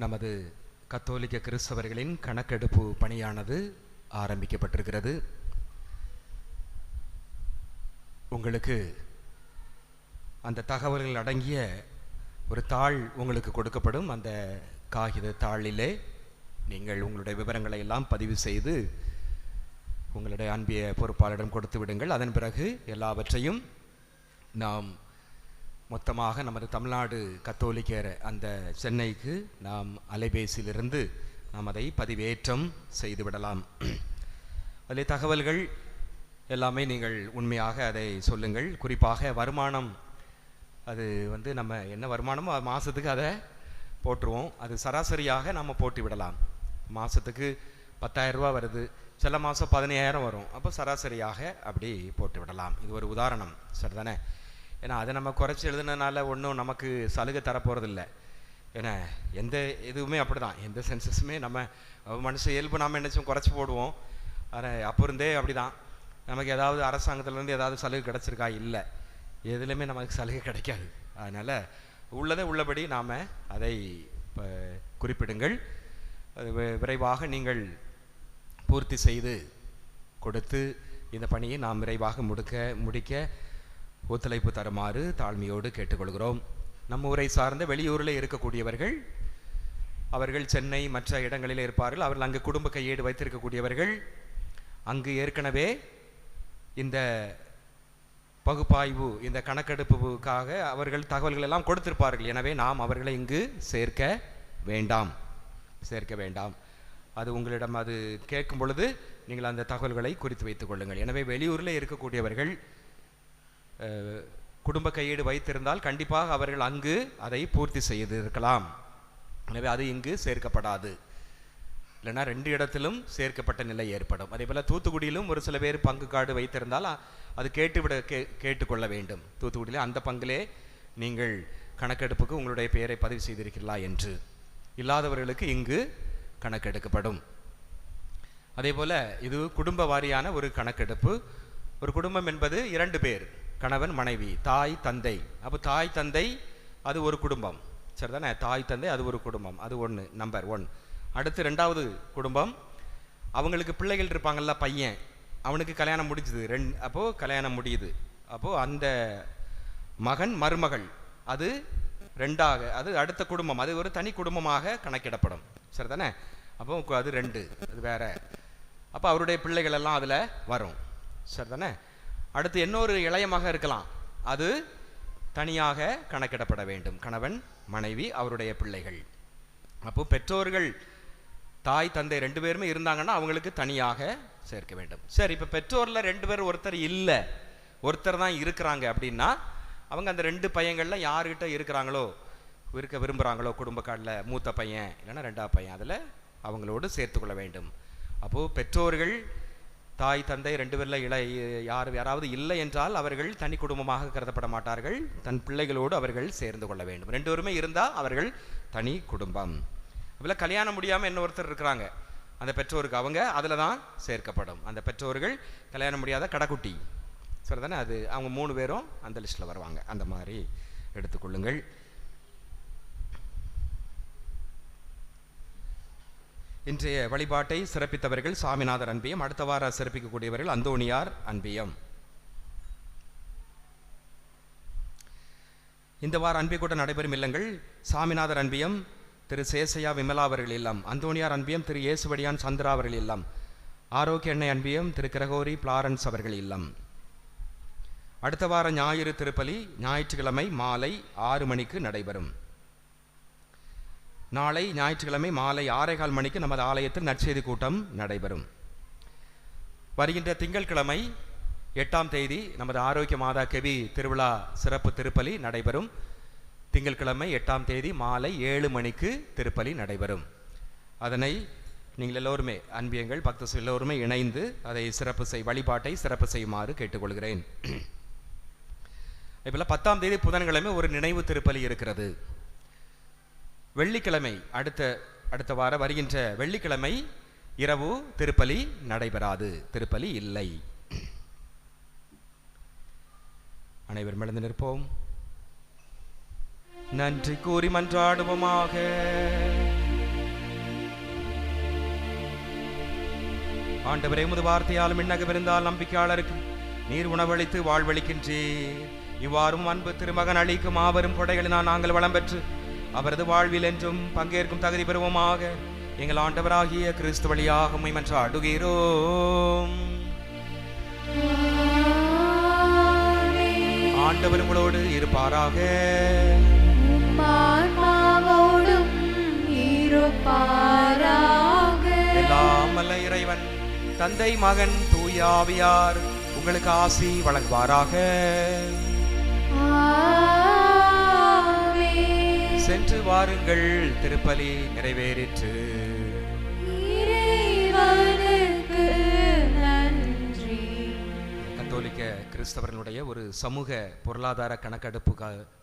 நமது கத்தோலிக்க கிறிஸ்தவர்களின் கணக்கெடுப்பு பணியானது ஆரம்பிக்கப்பட்டிருக்கிறது. உங்களுக்கு அந்த தகவல்கள் அடங்கிய ஒரு தாள் உங்களுக்கு கொடுக்கப்படும். அந்த காகித தாளிலே நீங்கள் உங்களுடைய விவரங்களை எல்லாம் பதிவு செய்து உங்களுடைய அன்பிய பொறுப்பாளரிடம் கொடுத்து விடுங்கள். அதன் பிறகு எல்லாவற்றையும் நாம் மொத்தமாக நமது தமிழ்நாடு கத்தோலிக்கர் அந்த சென்னைக்கு நாம் அலைபேசியிலிருந்து நாம் அதை பதிவேற்றம் செய்துவிடலாம். அதில் தகவல்கள் எல்லாமே நீங்கள் உண்மையாக அதை சொல்லுங்கள். குறிப்பாக வருமானம், அது நம்ம என்ன வருமானமோ மாதத்துக்கு அதை போட்டுருவோம். அது சராசரியாக நம்ம போட்டு விடலாம். மாதத்துக்கு 10,000 ரூபா வருது, சில மாதம் 15,000 வரும். அப்போ சராசரியாக அப்படி போட்டு விடலாம். இது ஒரு உதாரணம், சரிதானே? ஏன்னா அதை நம்ம குறைச்சி எழுதுனதுனால ஒன்றும் நமக்கு சலுகை தரப்போகிறதில்ல. ஏன்னா எந்த இதுவுமே அப்படி தான், எந்த சென்சஸுமே நம்ம மனுஷ இயல்பு நாம் என்னச்சும் குறைச்சி போடுவோம். ஆனால் அப்போ இருந்தே அப்படி தான். நமக்கு ஏதாவது அரசாங்கத்திலேருந்து ஏதாவது சலுகை கிடச்சிருக்கா? இல்லை, எதுலேயுமே நமக்கு சலுகை கிடைக்காது. அதனால் உள்ளதை உள்ளபடி நாம் அதை குறிப்பிடுங்கள். அது விரைவாக நீங்கள் பூர்த்தி செய்து கொடுத்து இந்த பணியை நாம் விரைவாக முடிக்க ஒத்துழைப்பு தருமாறு தாழ்மையோடு கேட்டுக்கொள்கிறோம். நம்ம ஊரை சார்ந்த வெளியூரில் இருக்கக்கூடியவர்கள், அவர்கள் சென்னை மற்ற இடங்களில் இருப்பார்கள். அவர்கள் அங்கு குடும்ப கையேடு வைத்திருக்கக்கூடியவர்கள் அங்கு ஏற்கனவே இந்த பகுப்பாய்வு, இந்த கணக்கெடுப்புக்காக அவர்கள் தகவல்கள் எல்லாம் கொடுத்திருப்பார்கள். எனவே நாம் அவர்களை இங்கு சேர்க்க வேண்டாம். அது உங்களிடம் அது கேட்கும் பொழுது நீங்கள் அந்த தகவல்களை குறித்து வைத்துக் கொள்ளுங்கள். எனவே வெளியூரில் இருக்கக்கூடியவர்கள் குடும்ப கையேடு வைத்திருந்தால் கண்டிப்பாக அவர்கள் அங்கு அதை பூர்த்தி செய்திருக்கலாம். எனவே அது இங்கு சேர்க்கப்படாது. இல்லைன்னா 2 இடத்திலும் சேர்க்கப்பட்ட நிலை ஏற்படும். அதே போல் தூத்துக்குடியிலும் ஒரு சில பேர் பங்கு கார்டு வைத்திருந்தால் அது கேட்டுக்கொள்ள வேண்டும். தூத்துக்குடியில் அந்த பங்கிலே நீங்கள் கணக்கெடுப்புக்கு உங்களுடைய பெயரை பதிவு செய்திருக்கிறீர்களா என்று. இல்லாதவர்களுக்கு இங்கு கணக்கெடுக்கப்படும். அதே போல் இது குடும்ப வாரியான ஒரு கணக்கெடுப்பு. ஒரு குடும்பம் என்பது 2 பேர், கணவன் மனைவி, தாய் தந்தை. அப்போ தாய் தந்தை அது ஒரு குடும்பம், சரிதானே? தாய் தந்தை அது ஒரு குடும்பம், அது ஒன்று, நம்பர் 1. அடுத்து 2வது குடும்பம், அவங்களுக்கு பிள்ளைகள் இருப்பாங்கள்ல, பையன், அவனுக்கு கல்யாணம் முடிஞ்சுது, அப்போது கல்யாணம் முடியுது. அப்போது அந்த மகன் மருமகள் அது 2ஆக, அது அடுத்த குடும்பம், அது ஒரு தனி குடும்பமாக கணக்கிடப்படும், சரிதானே? அப்போ அது 2, அது வேற. அப்போ அவருடைய பிள்ளைகள் எல்லாம் அதில் வரும், சரிதானே? அடுத்து இன்னொரு இளைய மகன் இருக்கலாம், அது தனியாக கணக்கிடப்பட வேண்டும். கணவன் மனைவி அவருடைய பிள்ளைகள். அப்போ பெற்றோர்கள் தாய் தந்தை 2 பேருமே இருந்தாங்கன்னா அவங்களுக்கு தனியாக சேர்க்க வேண்டும். சரி, இப்போ பெற்றோரில் 2 பேர் ஒருத்தர் இல்லை, ஒருத்தர் தான் இருக்கிறாங்க அப்படின்னா அவங்க அந்த 2 பையன்களில் யார்கிட்ட இருக்கிறாங்களோ, இருக்க விரும்புகிறாங்களோ, குடும்ப கார்டில் மூத்த பையன் இல்லைன்னா 2ஆவது பையன், அதில் அவங்களோடு சேர்த்துக்கொள்ள வேண்டும். அப்போது பெற்றோர்கள் தாய் தந்தை 2 பேரில் யாராவது இல்லை என்றால் அவர்கள் தனி குடும்பமாக கருதப்பட மாட்டார்கள். தன் பிள்ளைகளோடு அவர்கள் சேர்ந்து கொள்ள வேண்டும். 2 பேருமே இருந்தால் அவர்கள் தனி குடும்பம். அதில் கல்யாணம் முடியாமல் என்ன ஒருத்தர் இருக்கிறாங்க, அந்த பெற்றோருக்கு அவங்க அதில் தான் சேர்க்கப்படும். அந்த பெற்றோர்கள் கல்யாணம் முடியாத கடைக்குட்டி, சரிதானே? அது அவங்க 3 பேரும் அந்த லிஸ்ட்டில் வருவாங்க. அந்த மாதிரி எடுத்துக்கொள்ளுங்கள். இன்றைய வழிபாட்டை சிறப்பித்தவர்கள் சாமிநாதர் அன்பியம். அடுத்த வாரம் சிறப்பிக்கக்கூடியவர்கள் அந்தோணியார் அன்பியம். இந்த வார அன்பை கூட்டம் நடைபெறும் இல்லங்கள்: சாமிநாதர் அன்பியம் திரு சேசையா விமலா அவர்கள் இல்லம், அந்தோணியார் அன்பியம் திரு இயேசுவடியான் சந்திரா அவர்கள் இல்லம், ஆரோக்கிய எண்ணெய் அன்பியம் திரு கிரகோரி பிளாரன்ஸ் அவர்கள் இல்லம். அடுத்த வார ஞாயிறு திருப்பலி ஞாயிற்றுக்கிழமை மாலை 6 மணிக்கு நடைபெறும். நாளை ஞாயிற்றுக்கிழமை மாலை 6:15 மணிக்கு நமது ஆலயத்தில் நற்செய்தி கூட்டம் நடைபெறும். வருகின்ற திங்கட்கிழமை 8ஆம் தேதி நமது ஆரோக்கிய மாதா கெவி திருவிழா சிறப்பு திருப்பலி நடைபெறும். திங்கட்கிழமை 8ஆம் தேதி மாலை 7 மணிக்கு திருப்பலி நடைபெறும். அதனை நீங்கள் எல்லோருமே அன்பியங்கள் பக்தர்கள் எல்லோருமே இணைந்து அதை வழிபாட்டை சிறப்பு செய்யுமாறு கேட்டுக்கொள்கிறேன். இப்போல 10ஆம் தேதி புதன்கிழமை ஒரு நினைவு திருப்பலி இருக்கிறது. வெள்ளிக்கிழமை அடுத்த வார வருகின்ற வெள்ளிக்கிழமை இரவு திருப்பலி நடைபெறாது, திருப்பலி இல்லை. அனைவரும் எழுந்து நிற்போம். நன்றி கூறி மன்றாடுவோமாக. ஆண்டவரே, உமது வார்த்தையாலும் விண்ணகமிருந்தால் நம்பிக்கையாளருக்கு நீர் உணவளித்து வாழ்வளிக்கின்றீர். இவ்வாறும் அன்பு திருமகன் அளிக்கும் மாபெரும் கொடைகளினால் நாங்கள் வளம் பெற்று அவரது வாழ்வில் என்றும் பங்கேற்கும் தகுதி பெறுவோமாக. எங்கள் ஆண்டவராகிய கிறிஸ்து வழியாக உம்மை மன்றாடுகிறோம். ஆண்டவர் உங்களோடு இருப்பாராக. எல்லாம் வல்ல இறைவன் தந்தை, மகன், தூய ஆவியார் உங்களுக்கு ஆசி வழங்குவாராக. சென்று வாருங்கள், திருப்பலி நிறைவேறிற்று. கத்தோலிக்க கிறிஸ்தவர்களுடைய ஒரு சமூக பொருளாதார கணக்கெடுப்பு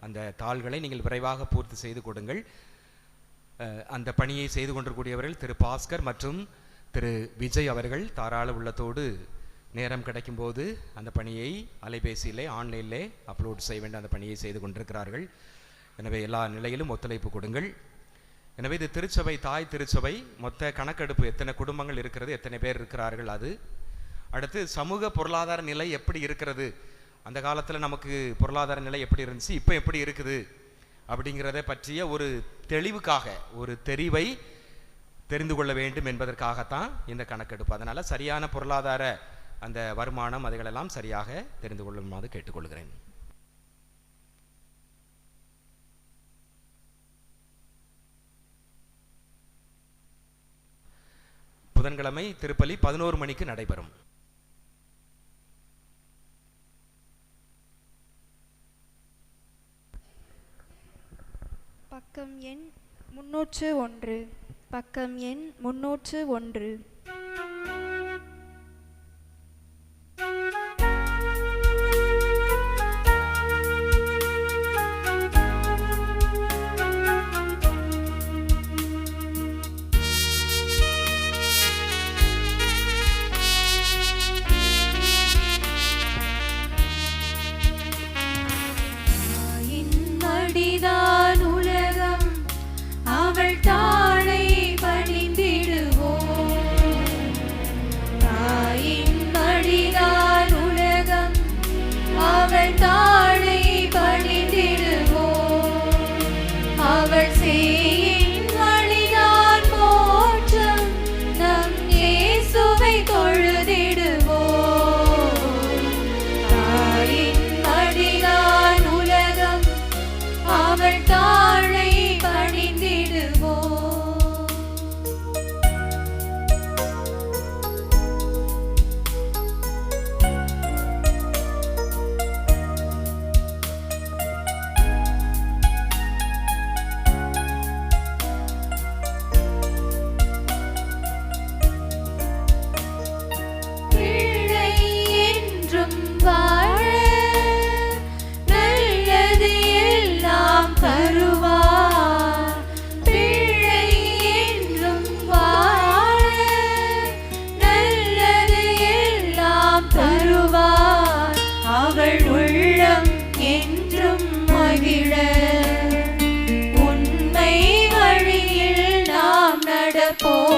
அந்த தாள்களை நீங்கள் விரைவாக பூர்த்தி செய்து கொடுங்கள். அந்த பணியை செய்து கொண்டிருக்கூடியவர்கள் திரு பாஸ்கர் மற்றும் திரு விஜய் அவர்கள் தாராள உள்ளத்தோடு நேரம் கிடைக்கும்போது அந்த பணியை அலைபேசியிலே ஆன்லைனிலே அப்லோட் செய்ய வேண்டிய அந்த பணியை செய்து கொண்டிருக்கிறார்கள். எனவே எல்லா நிலையிலும் ஒத்துழைப்பு கொடுங்கள். எனவே இது திருச்சபை, தாய் திருச்சபை. மொத்த கணக்கெடுப்பு எத்தனை குடும்பங்கள் இருக்கிறது, எத்தனை பேர் இருக்கிறார்கள், அது அடுத்து சமூக பொருளாதார நிலை எப்படி இருக்கிறது, அந்த காலத்தில் நமக்கு பொருளாதார நிலை எப்படி இருந்துச்சு, இப்போ எப்படி இருக்குது அப்படிங்கிறத பற்றிய ஒரு தெளிவுக்காக, ஒரு தெரிவை தெரிந்து கொள்ள வேண்டும் என்பதற்காகத்தான் இந்த கணக்கெடுப்பு. அதனால் சரியான பொருளாதார அந்த வருமானம் அதுகளெல்லாம் சரியாக தெரிந்து கொள்ளுமாறு கேட்டுக்கொள்கிறேன். புதன்கிழமை திருப்பலி 11 மணிக்கு நடைபெறும். பக்கம் எண் 301. பக்கம் எண் 301. உண்மை வழியில் நாம் நடப்போம்.